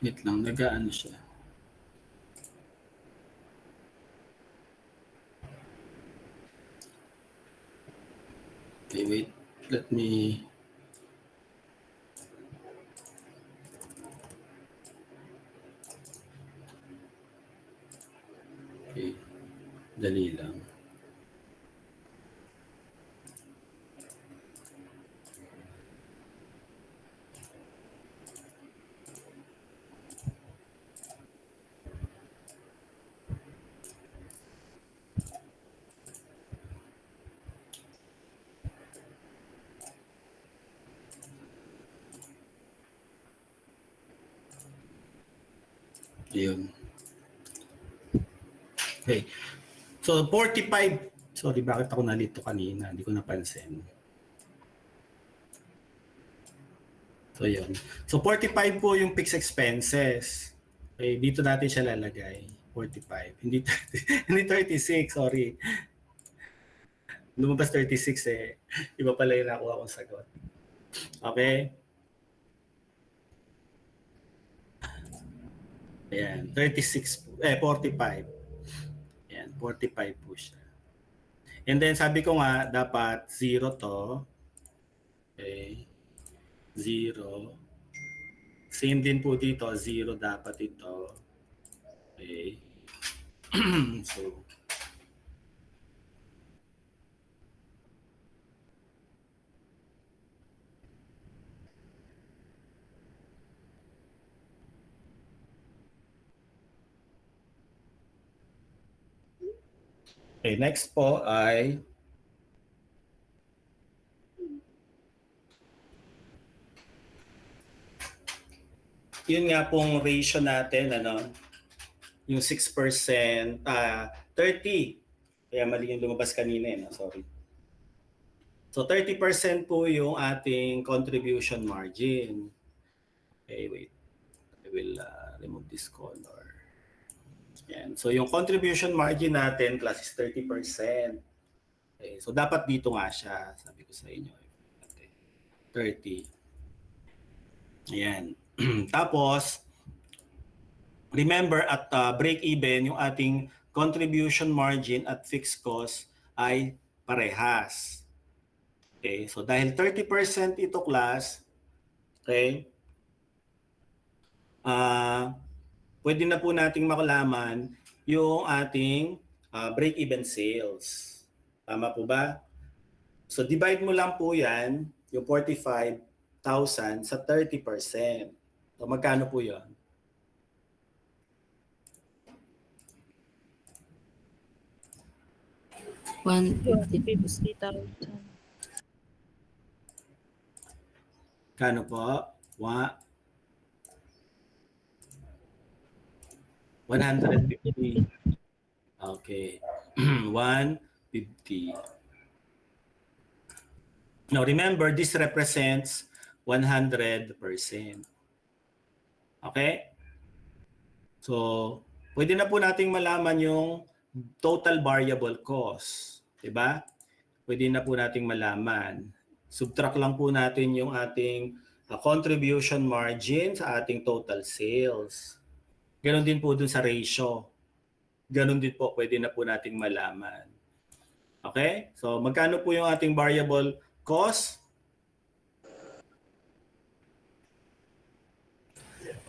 Wait lang, nag-aano siya. Okay, wait. Let me... Okay, dali lang. Yun. Okay. So 45. Sorry, bakit ako nalito kanina? Hindi ko napansin. So yun. So 45 po yung fixed expenses. Okay, dito natin siya lalagay. 45. Hindi 36, sorry. Lumabas 36 eh. Iba pala yung nakuha kong sagot. Okay? Ayan, 36 po. 45. Ayan, 45 po siya. And then sabi ko nga, dapat 0 to. Okay. 0. Same din po dito, 0 dapat ito. Okay. So, okay, next po ay yun nga pong ratio natin, ano, yung 6%, 30. Kaya mali yung lumabas kanina, no? Sorry. So 30% po yung ating contribution margin. Okay, wait. I will remove this color. Yan. So yung contribution margin natin class is 30%. Okay, so dapat dito nga siya, sabi ko sa inyo. 30. Ayan. Tapos, remember at break-even, yung ating contribution margin at fixed cost ay parehas. Okay, so dahil 30% ito class, okay, pwede na po nating makalaman yung ating break-even sales. Tama po ba? So divide mo lang po yan, yung 45,000 sa 30%. So magkano po yun? 150. 50,000. Kano po? 150. Okay. 150. Now remember, this represents 100%. Okay? So, pwede na po nating malaman yung total variable cost. Diba? Pwede na po nating malaman. Subtract lang po natin yung ating contribution margin sa ating total sales. Ganon din po dun sa ratio. Ganon din po, pwede na po nating malaman. Okay? So, magkano po yung ating variable cost?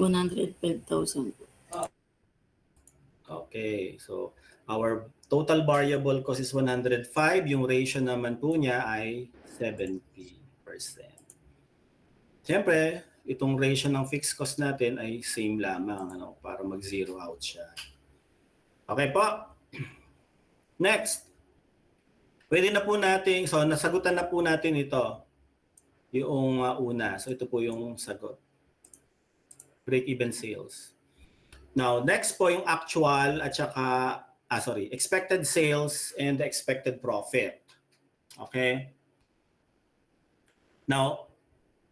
105,000. Okay. So, our total variable cost is 105. Yung ratio naman po niya ay 70%. Siyempre, itong ratio ng fixed cost natin ay same lamang para mag-zero out siya. Okay po? Next. Pwede na po natin, so nasagutan na po natin ito. Yung una. So ito po yung sagot. Break-even sales. Now, next po yung actual at saka, expected sales and expected profit. Okay? Now,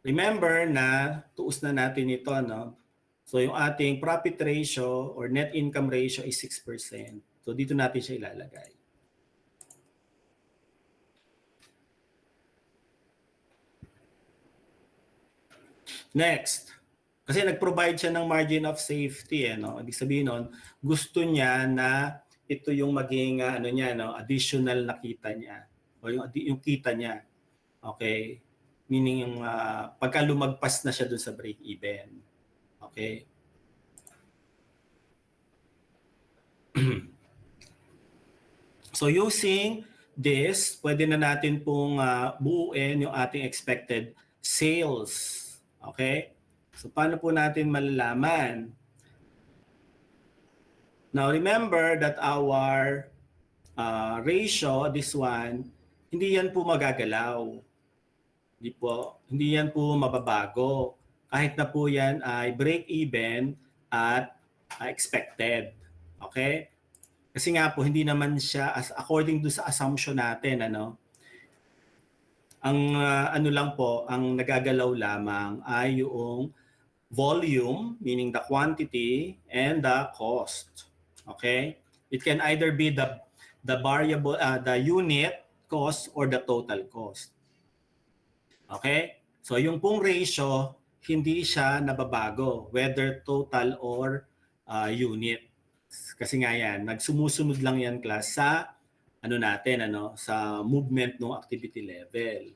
remember na tuos na natin ito, no? So yung ating profit ratio or net income ratio is 6%. So dito natin siya ilalagay. Next. Kasi nag-provide siya ng margin of safety, no? Ibig sabihin nun, gusto niya na ito yung maging additional na kita niya o yung kita niya. Okay? Meaning yung pagka lumagpas na siya dun sa break even. Okay? So using this, pwede na natin pong buuin yung ating expected sales. Okay? So paano po natin malalaman? Now remember that our ratio, this one, hindi yan po magagalaw. Hindi yan po mababago. Kahit na po yan ay break-even at expected. Okay? Kasi nga po, hindi naman siya, according to sa assumption natin, ang lang po, ang nagagalaw lamang ay yung volume, meaning the quantity, and the cost. Okay? It can either be the variable, the unit cost or the total cost. Okay? So yung pong ratio, hindi siya nababago, whether total or unit. Kasi nga yan, nagsumusunod lang yan class sa sa movement ng activity level.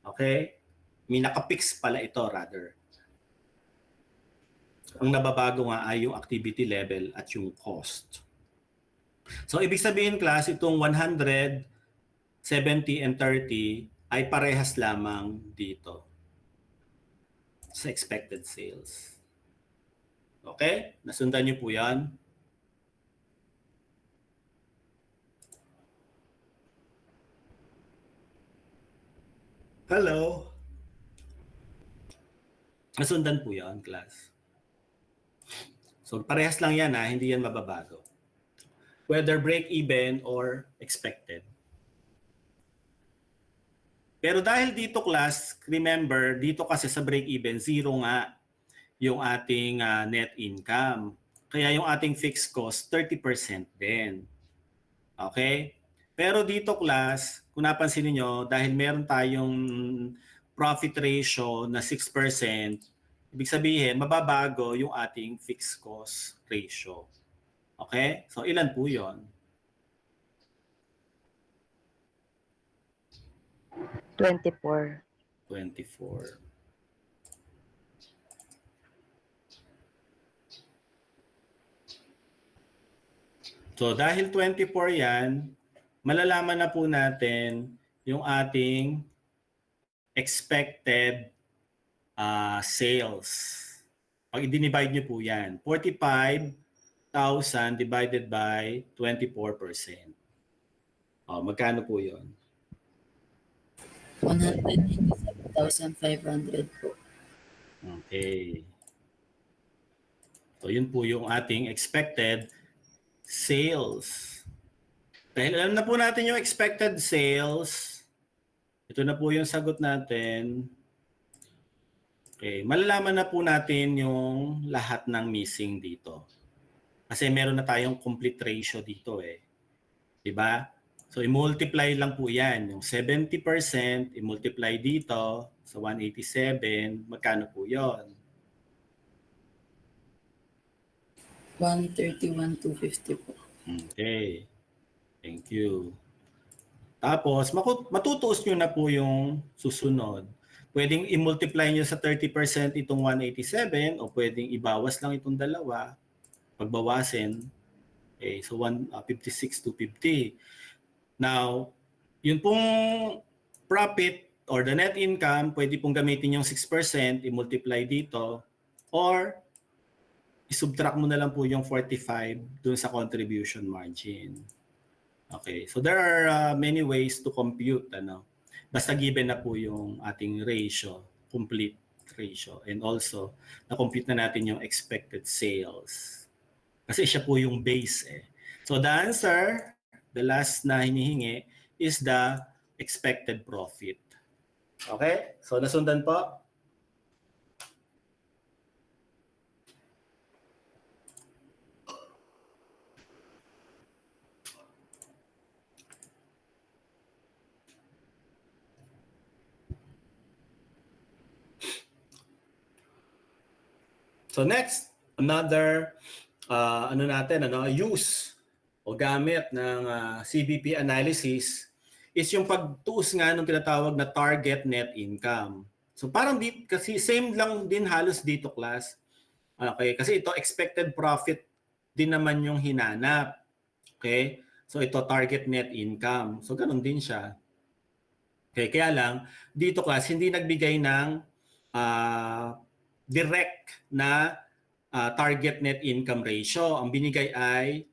Okay? May nakapix pala ito rather. Ang nababago nga ay yung activity level at yung cost. So ibig sabihin class, itong 100, 70, and 30 ay parehas lamang dito sa expected sales. Okay? Nasundan niyo po yan? Hello? Nasundan po yan, class. So parehas lang yan hindi yan mababago. Whether break-even or expected. Pero dahil dito class, remember, dito kasi sa break-even, zero nga yung ating net income. Kaya yung ating fixed cost, 30% din. Okay? Pero dito class, kung napansin niyo dahil meron tayong profit ratio na 6%, ibig sabihin, mababago yung ating fixed cost. ratio. Okay? So, ilan po yon? 24. 24. So, dahil 24 yan, malalaman na po natin yung ating expected sales. Pag i-divide nyo po yan, 45,000 divided by 24%. Magkano po yon? 187,500 po. Okay. So, yun po yung ating expected sales. Dahil alam na po natin yung expected sales, ito na po yung sagot natin. Okay, malalaman na po natin yung lahat ng missing dito. Kasi meron na tayong complete ratio dito eh. 'Di ba? So i-multiply lang po 'yan, yung 70% i-multiply dito sa 187, magkano po 'yon? 131,250 po. Okay. Thank you. Tapos, matutuos nyo na po yung susunod. Pwedeng i-multiply nyo sa 30% itong 187 o pwedeng ibawas lang itong dalawa. Pagbawasin, okay, so 56,250. Now, yun pong profit or the net income, pwede pong gamitin yung 6%, i-multiply dito, or i-subtract mo na lang po yung 45 dun sa contribution margin. Okay, so there are many ways to compute, ano. Basta given na po yung ating ratio, complete ratio, and also na-compute na natin yung expected sales. Kasi siya po yung base eh. So the answer, the last na hinihingi, is the expected profit. Okay? So nasundan po? So next, another use o gamit ng CBP analysis is yung pagtuos nga ng tinatawag na target net income. So parang kasi same lang din halos dito class. Okay, kasi ito expected profit din naman yung hinanap. Okay? So ito target net income. So ganun din siya. Okay, kaya lang dito class hindi nagbigay ng direct na target net income ratio. Ang binigay ay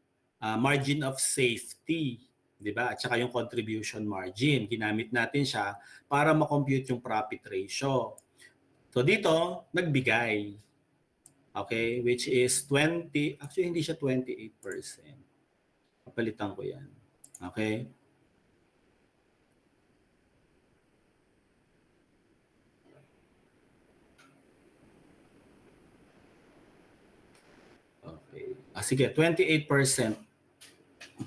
margin of safety, 'di ba? At saka yung contribution margin. Ginamit natin siya para ma-compute yung profit ratio. So dito nagbigay. Okay, which is 20, actually hindi siya 28%. Papalitan ko 'yan. Okay? Okay. Sige, 28%.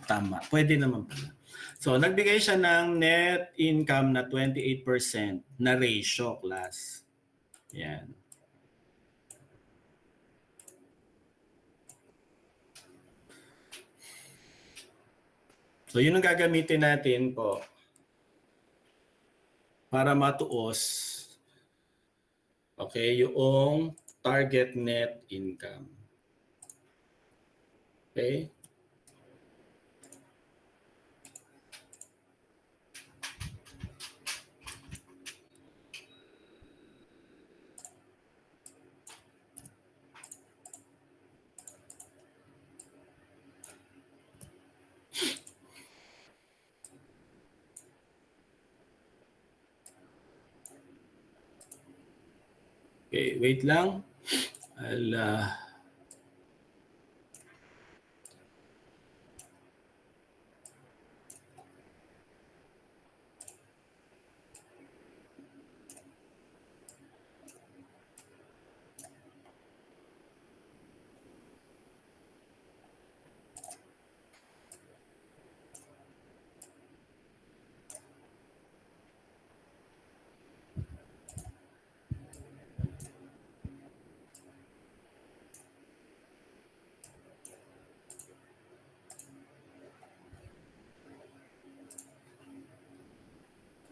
Tama. Pwede naman pala. So, nagbigay siya ng net income na 28% na ratio class. Yan. So, yun ang gagamitin natin po para matuos, okay, yung target net income. Okay? Okay, wait lang.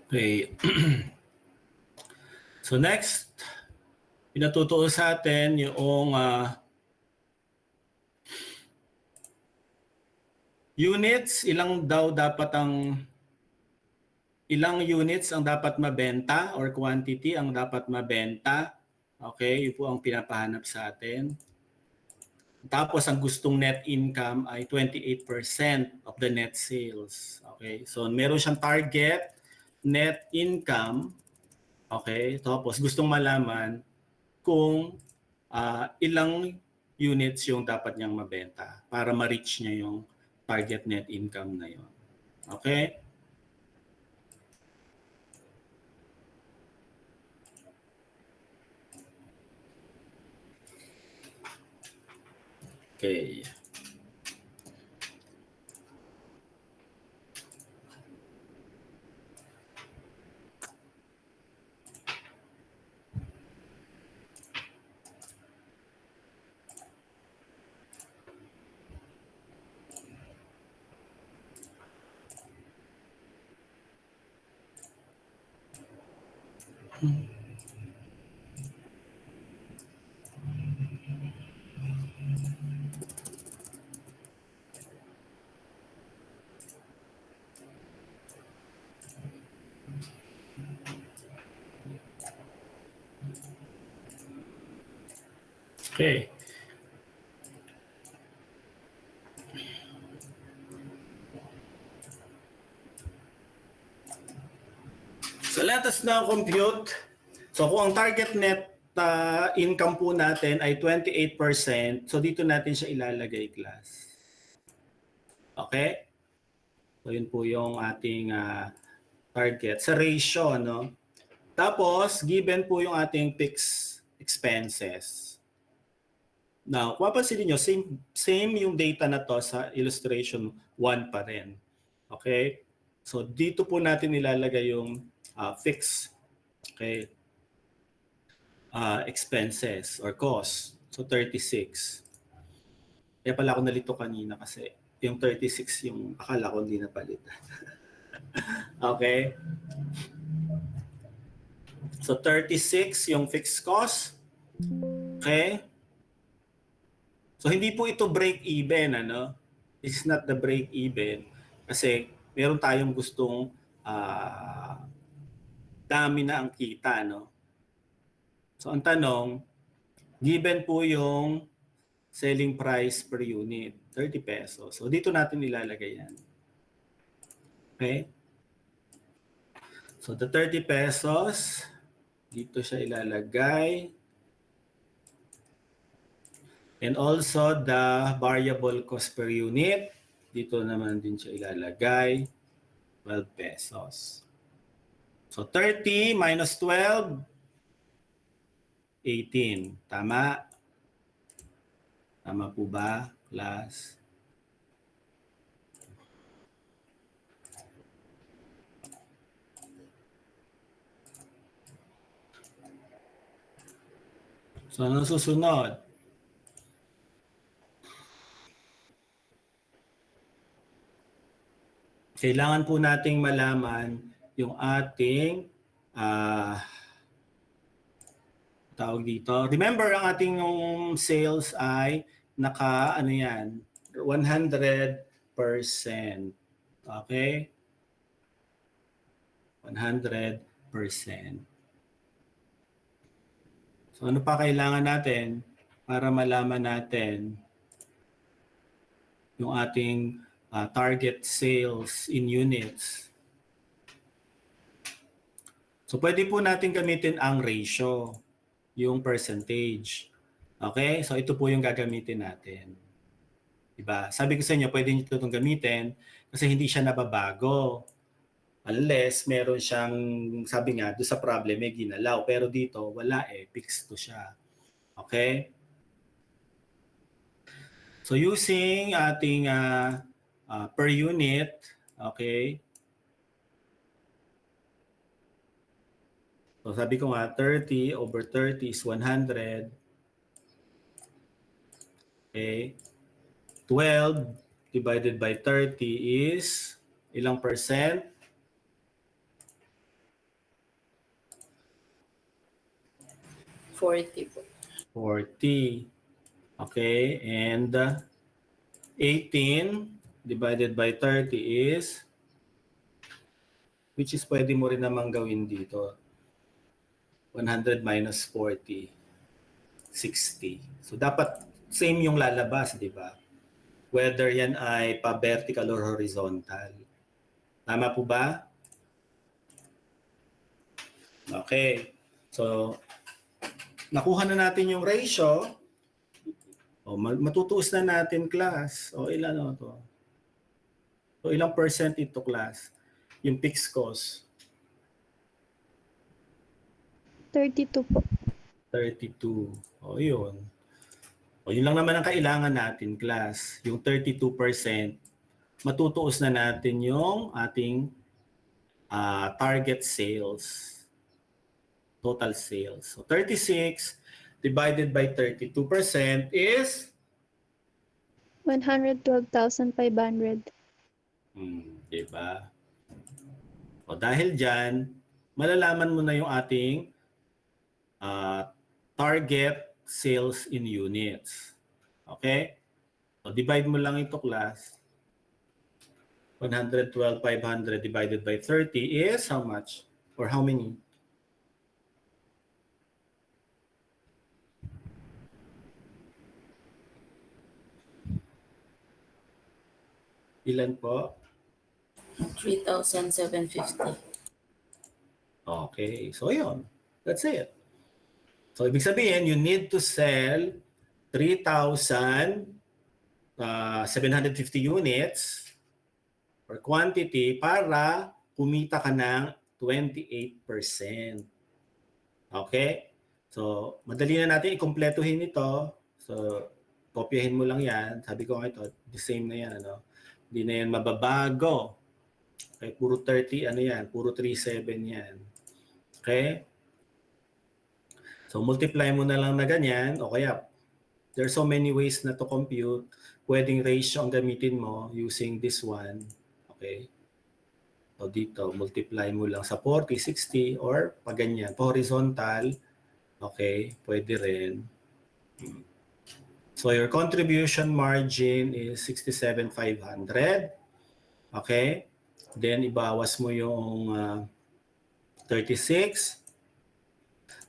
Okay. So next, pinatutuo sa atin yung units, ilang units ang dapat mabenta or quantity ang dapat mabenta. Okay, yun po ang pinapahanap sa atin. Tapos ang gustong net income ay 28% of the net sales. Okay, so meron siyang target net income. Okay, tapos gustong malaman kung ilang units yung dapat niyang mabenta para ma-reach niya yung target net income na yun. Okay? Okay. Okay. So let us now compute. So kung ang target net income po natin ay 28%, so dito natin siya ilalagay, class. Okay? So yun po yung ating target sa ratio, no? Tapos given po yung ating fixed expenses. Now, kung mapapansin niyo, same yung data na to sa illustration 1 pa rin. Okay? So dito po natin ilalagay yung fixed, okay, expenses or cost. So 36. Kaya pala ako nalito kanina kasi yung 36 yung akala ko hindi napalit. Okay? So 36 yung fixed cost. Okay? So hindi po ito break even, ano? This is not the break even kasi meron tayong gustong dami na ang kita, no? So ang tanong, given po yung selling price per unit, 30 pesos. So dito natin ilalagay yan. Okay? So the 30 pesos, dito siya ilalagay. And also the variable cost per unit, dito naman din siya ilalagay, 12 pesos. So 30 minus 12, 18. Tama? Tama po ba, class? So ano susunod? Kailangan po nating malaman yung ating tawag dito. Remember, ang ating yung sales ay ano yan, 100%. Okay? 100%. So ano pa kailangan natin para malaman natin yung ating target sales in units? So pwede po natin gamitin ang ratio, yung percentage. Okay? So ito po yung gagamitin natin. Diba? Sabi ko sa inyo, pwede nyo itong gamitin kasi hindi siya nababago. Unless meron siyang, sabi nga, doon sa problem may ginalaw. Pero dito, wala fixed to siya. Okay? So using ating per unit, okay? So sabi ko nga, 30 over 30 is 100. Okay? 12 divided by 30 is ilang percent? 40 po. 40. Okay, and 18 divided by 30 is, which is pwede mo rin namang gawin dito. 100 minus 40, 60. So dapat same yung lalabas, di ba? Whether yan ay pa-vertical or horizontal. Tama po ba? Okay. So, nakuha na natin yung ratio. O, matutuos na natin, class. O, ilan to? So, ilang percent ito, class? Yung fixed cost. 32 po. 32. O, yun. O, yun lang naman ang kailangan natin, class. Yung 32%, matutuos na natin yung ating target sales. Total sales. So, 36 divided by 32% is? 112,500. Diba? O, dahil dyan, malalaman mo na yung ating target sales in units. Okay? So, divide mo lang ito, class. 112,500 divided by 30 is how much? Or how many? Ilan po? 3,750. Okay. So, yun. That's it. So, ibig sabihin, you need to sell 3,750 units or quantity para kumita ka ng 28%. Okay? So, madali na natin ikumpletuhin ito. So, kopyahin mo lang yan. Sabi ko nga ito, the same na yan. Ano? Hindi na yan mababago. Okay? Puro 30, ano yan? Puro 37 yan. Okay? So, multiply mo na lang na ganyan. O kaya, there are so many ways na to compute. Pwedeng ratio ang gamitin mo using this one. Okay? So, dito, multiply mo lang sa 40, 60, or pag ganyan. Pa horizontal, okay, pwede rin. So, your contribution margin is 67,500. Okay? Then, ibawas mo yung 36.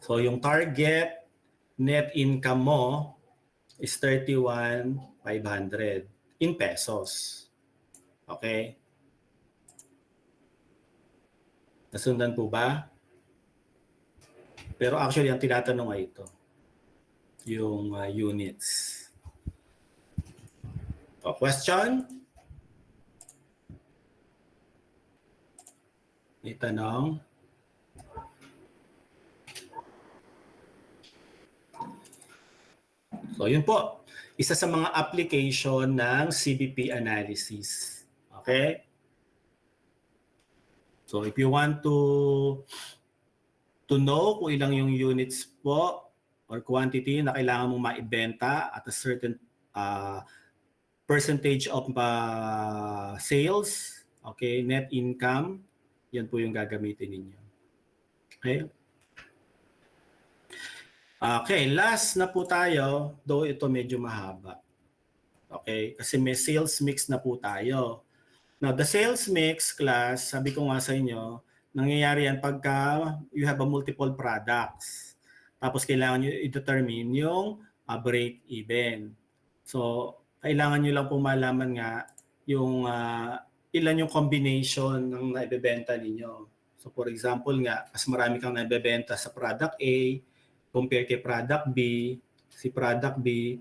So, yung target net income mo is 31,500 in pesos. Okay? Nasundan po ba? Pero actually, ang tinatanong ay ito. Yung units. So, question? May tanong? So, yun po. Isa sa mga application ng CBP analysis. Okay? So, if you want to know kung ilang yung units po or quantity na kailangan mong maibenta at a certain percentage of sales, okay, net income, yan po yung gagamitin ninyo. Okay? Okay, last na po tayo, though ito medyo mahaba. Okay, kasi may sales mix na po tayo. Now, the sales mix class, sabi ko nga sa inyo, nangyayari yan pagka you have a multiple products. Tapos kailangan nyo i-determine yung break even. So, kailangan nyo lang po malaman nga yung ilan yung combination ng naibebenta ninyo. So, for example nga, mas marami kang naibebenta sa product A, compare kay product B, si product B,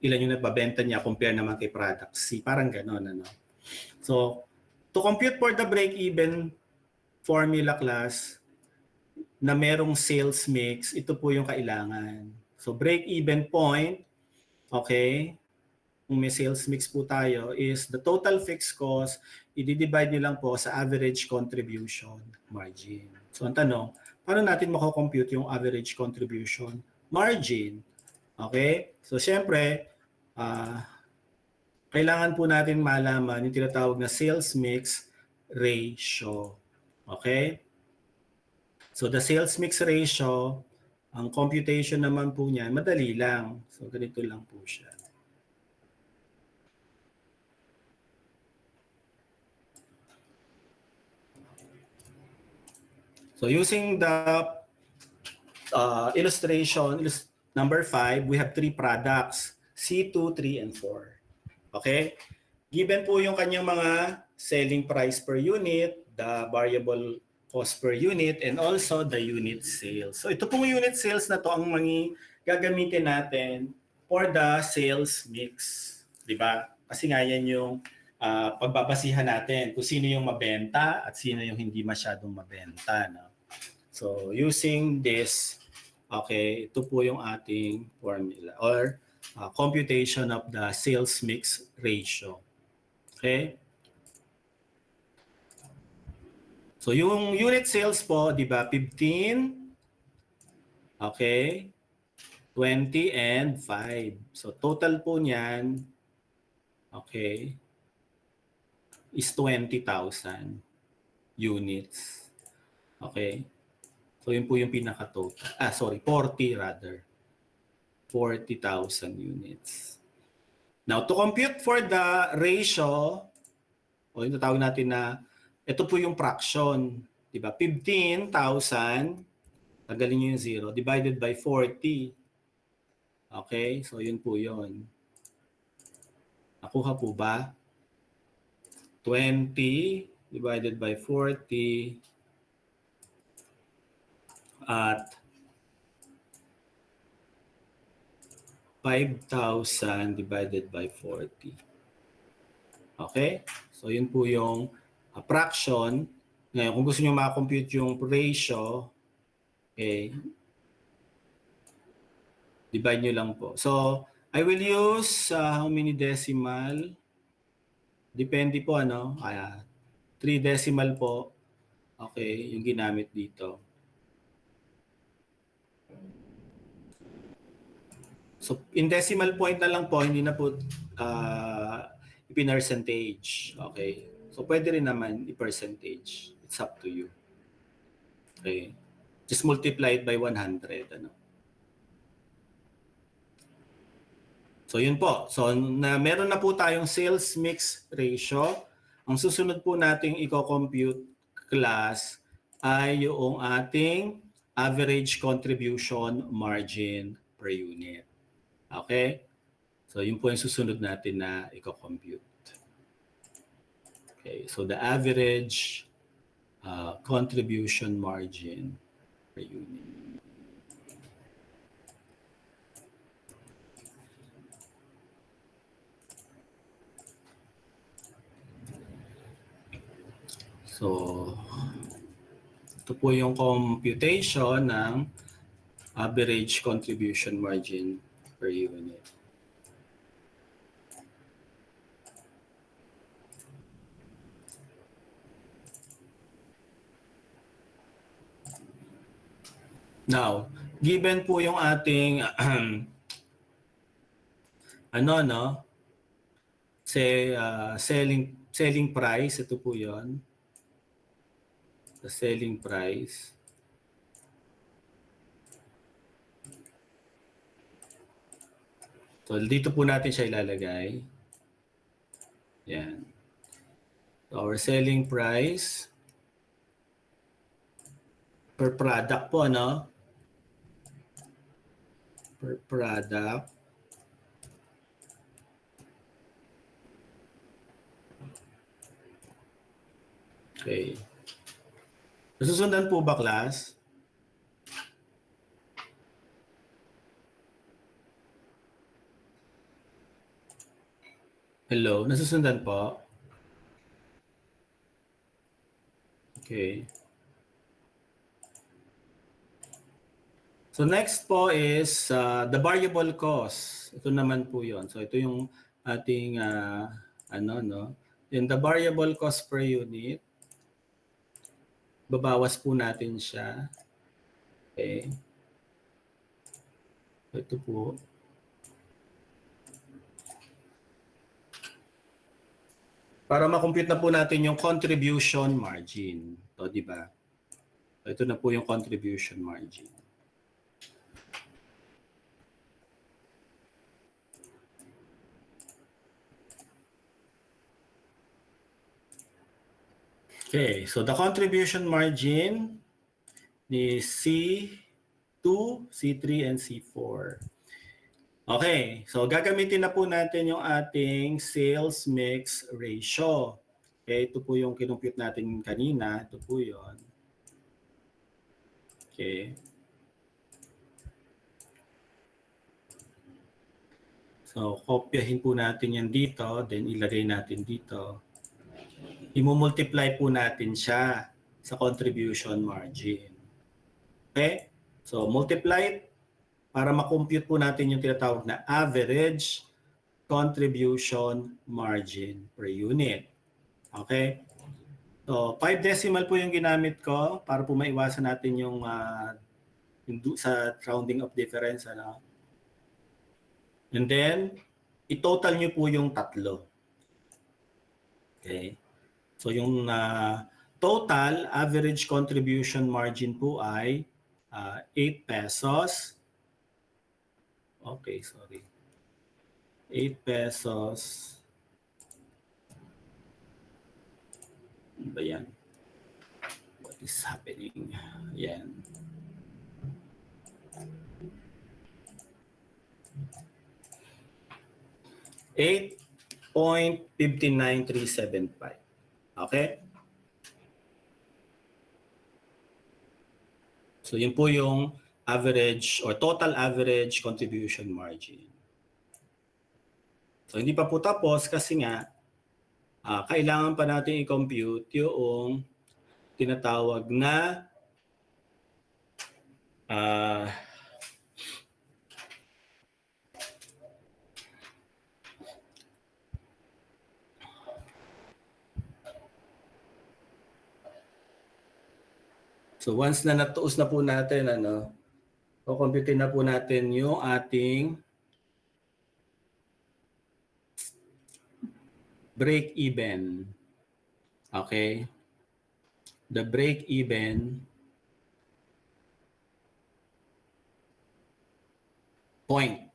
ilan yung nababenta niya compare naman kay product C. Parang gano'n. Ano? So, to compute for the break-even formula class na merong sales mix, ito po yung kailangan. So, break-even point, okay, kung may sales mix po tayo, is the total fixed cost, i-divide nyo lang po sa average contribution margin. So, ang tanong, paano natin mako-compute yung average contribution margin? Okay? So, syempre, kailangan po natin malaman yung tinatawag na sales mix ratio. Okay? So, the sales mix ratio Ang computation naman po niyan, madali lang. So, ganito lang po siya. So, using the illustration, number 5, we have 3 products, C2, 3, and 4. Okay? Given po yung kanyang mga selling price per unit, the variable cost per unit, and also the unit sales. So ito pong unit sales na to ang gagamitin natin for the sales mix. Di ba? Kasi nga yan yung pagbabasihan natin kung sino yung mabenta at sino yung hindi masyadong mabenta. No? So using this, okay, ito po yung ating formula or computation of the sales mix ratio. Okay? So yung unit sales po, di ba, 15, okay, 20, and 5. So total po niyan, okay, is 20,000 units. Okay? So yun po yung pinaka-total. 40 rather. 40,000 units. Now, to compute for the ratio, o yung tawag natin na, ito po yung fraction. Diba? 15,000, tanggalin nyo yung 0, divided by 40. Okay? So, yun po yun. Nakuha po ba? 20 divided by 40 at 5,000 divided by 40. Okay? So, yun po yung fraction. Ngayon, kung gusto nyo makakompute yung ratio, okay, divide nyo lang po. So, I will use how many decimal? Depende po, ano? 3 decimal po. Okay, yung ginamit dito. So, in decimal point na lang po, hindi na po i-percentage. Okay? So, pwede rin naman i-percentage. It's up to you. Okay? Just multiply it by 100. Ano? So, yun po. So, meron na po tayong sales mix ratio. Ang susunod po nating i-compute class ay yung ating average contribution margin per unit. Okay? So, yun po yung susunod natin na i-compute. Okay, so the average contribution margin per unit. So, ito po yung computation ng average contribution margin per unit. Now, given po yung ating selling price, ito po 'yon. The selling price. So dito po natin siya ilalagay. Yan. So, our selling price per product po, ano? Per product. Okay. Nasusundan po ba, class? Hello? Nasusundan po? Okay. So next po is the variable cost. Ito naman po 'yon. So ito yung ating Then the variable cost per unit. Babawas po natin siya. Okay. Ito po. Para ma-compute na po natin yung contribution margin. So, di ba? Ito na po yung contribution margin. Okay, so the contribution margin is C2, C3, and C4. Okay, so gagamitin na po natin yung ating sales mix ratio. Okay, ito po yung kinumpute natin kanina. Ito po yun. Okay. So, kopyahin po natin yan dito, then ilagay natin dito. Imumultiply po natin siya sa contribution margin. Okay? So, multiply para makompute po natin yung tinatawag na average contribution margin per unit. Okay? So, 5 decimal po yung ginamit ko para po maiwasan natin yung sa rounding of difference. Ano? And then, i-total nyo po yung tatlo. Okay? So, yung total average contribution margin po ay 8 pesos. Okay, sorry. 8 pesos. Ano ba yan? What is happening? Yan. $8.59375. Okay? So, yun po yung average or total average contribution margin. So, hindi pa po tapos kasi nga kailangan pa natin i-compute yung tinatawag na so once na natuos na po natin, kukumputin na po natin yung ating break-even. Okay? The break-even point.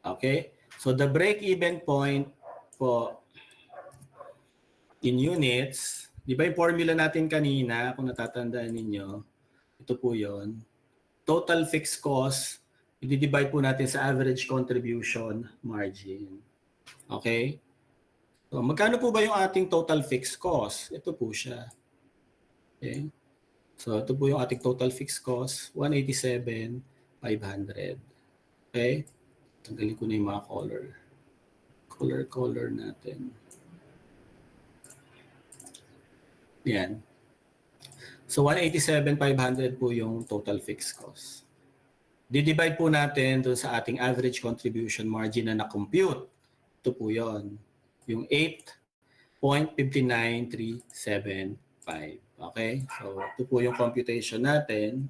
Okay? So the break-even point po in units, di ba yung formula natin kanina, kung natatandaan ninyo, ito po yon. Total fixed cost, i-divide po natin sa average contribution margin. Okay? So, magkano po ba yung ating total fixed cost? Ito po siya. Okay? So, ito po yung ating total fixed cost, 187,500. Okay? Tanggalin ko na yung mga color. Color natin. Yan. So 187,500 po yung total fixed cost. Di-divide po natin doon sa ating average contribution margin na na-compute. Ito po yon, yung 8.59375. Okay? So ito po yung computation natin.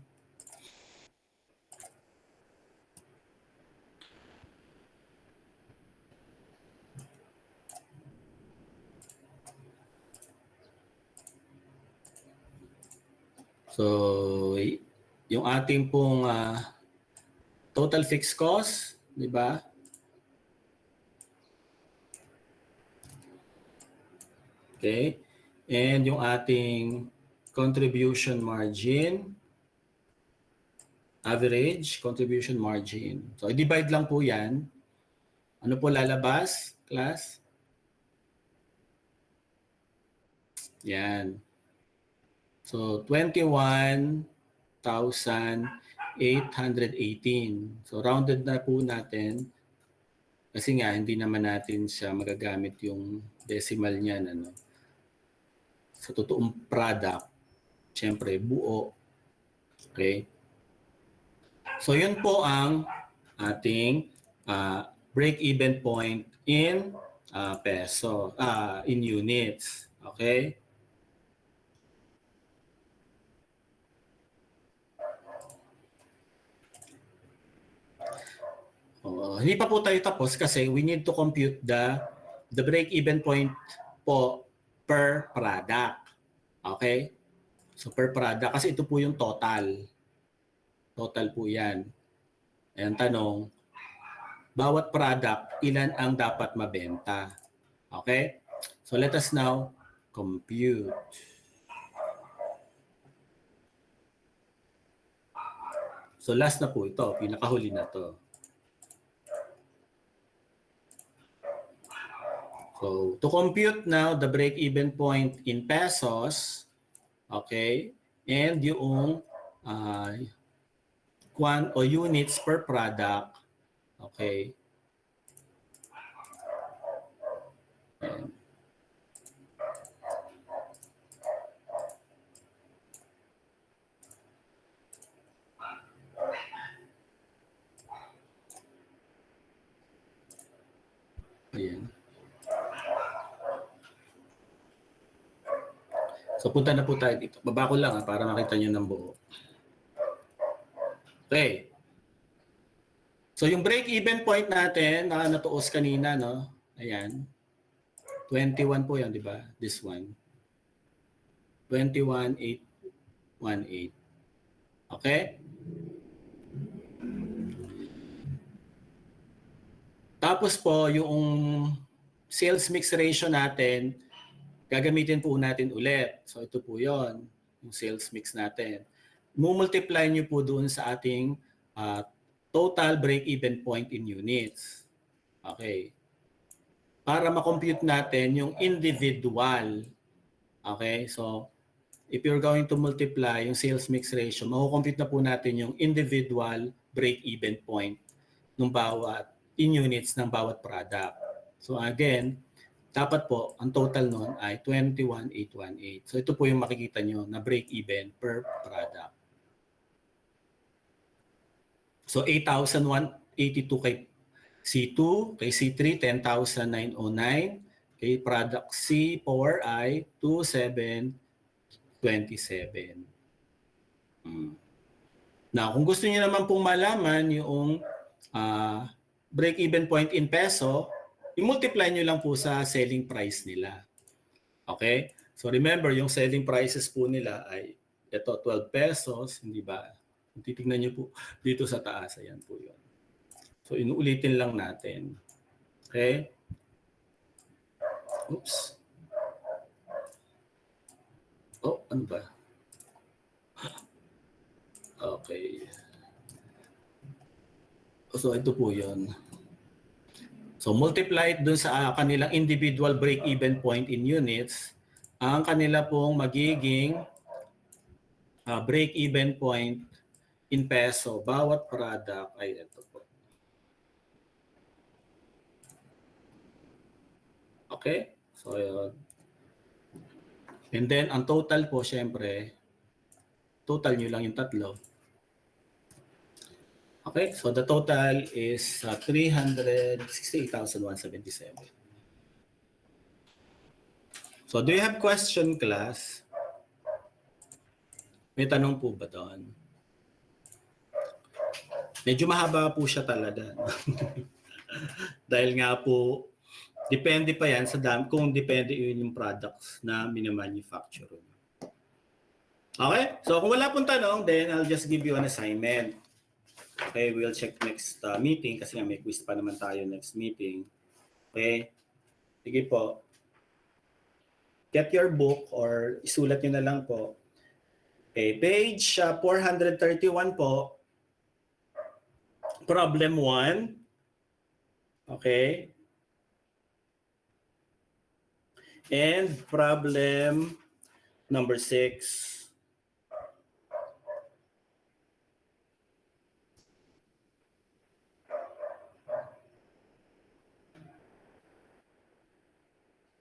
So, yung ating pong total fixed cost, di ba? Okay. And yung ating contribution margin, average contribution margin. So, i-divide lang po yan. Ano po lalabas, class? Yan. So, 21,818. So, rounded na po natin. Kasi nga, hindi naman natin siya magagamit yung decimal niyan. Sa totoong product, syempre, buo. Okay? So, yun po ang ating break-even point in peso, in units. Okay? Hindi pa po tayo tapos kasi we need to compute the break-even point po per product. Okay? So per product, kasi ito po yung total. Total po yan. Ayan, tanong, bawat product, ilan ang dapat mabenta? Okay? So let us now compute. So last na po ito, pinakahuli na to. So to compute now the break-even point in pesos, okay, and yung o units per product, okay. Ayan. Ayan. So punta na po tayo dito. Baba ko lang para makita nyo ng buo. Okay. So yung break-even point natin na natuos kanina, no? Ayan. 21 po yan, di ba? This one. 21,818. Okay? Tapos po, yung sales mix ratio natin, gagamitin po natin ulit. So ito po yon, yung sales mix natin. Multiply nyo po doon sa ating total break-even point in units. Okay. Para ma-compute natin yung individual. Okay. So if you're going to multiply yung sales mix ratio, makukompute na po natin yung individual break-even point ng bawat in units ng bawat product. So again, dapat po, ang total nun ay 21,818. So ito po yung makikita nyo na break-even per product. So 8,182 kay C2, kay C3, 10,909. Kay product C4 ay 2,727. Now, kung gusto niyo naman pong malaman yung break-even point in peso, i-multiply nyo lang po sa selling price nila. Okay? So remember, yung selling prices po nila ay ito, 12 pesos, hindi ba? Kung titignan nyo po dito sa taas, ayan po yun. So inuulitin lang natin. Okay? Oops. Oh, ano ba? Okay. So ito po yun. So multiply it dun sa kanilang individual break-even point in units, ang kanila pong magiging break-even point in peso, bawat product ay ito po. Okay? So yun. And then ang total po syempre, total nyo lang yung tatlo. Okay, so the total is 368,177. So do you have question, class? May tanong po ba doon? Medyo mahaba po siya talaga. Dahil nga po, depende pa yan sa dami, kung depende yun yung products na minamanufacture. Okay, so kung wala pong tanong, then I'll just give you an assignment. Okay, we'll check next meeting kasi nga may quiz pa naman tayo next meeting. Okay, sige po. Get your book or isulat nyo na lang po. Okay, page 431 po. Problem 1. Okay. And problem number 6.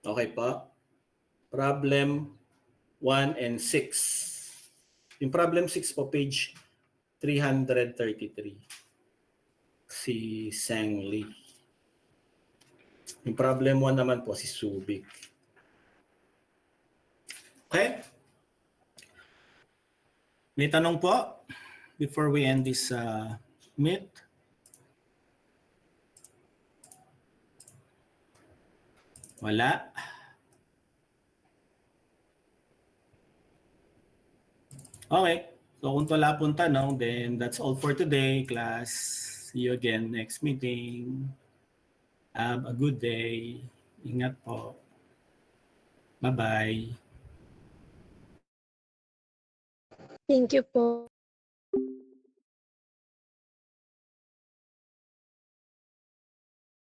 Okay po. Problem 1 and 6. Yung problem 6 po, page 333. Si Sang Lee. Yung problem 1 naman po, si Subic. Okay? May tanong po before we end this meet? Wala. Okay. So kung wala pong tanong, then that's all for today, class. See you again next meeting. Have a good day. Ingat po. Bye-bye. Thank you po.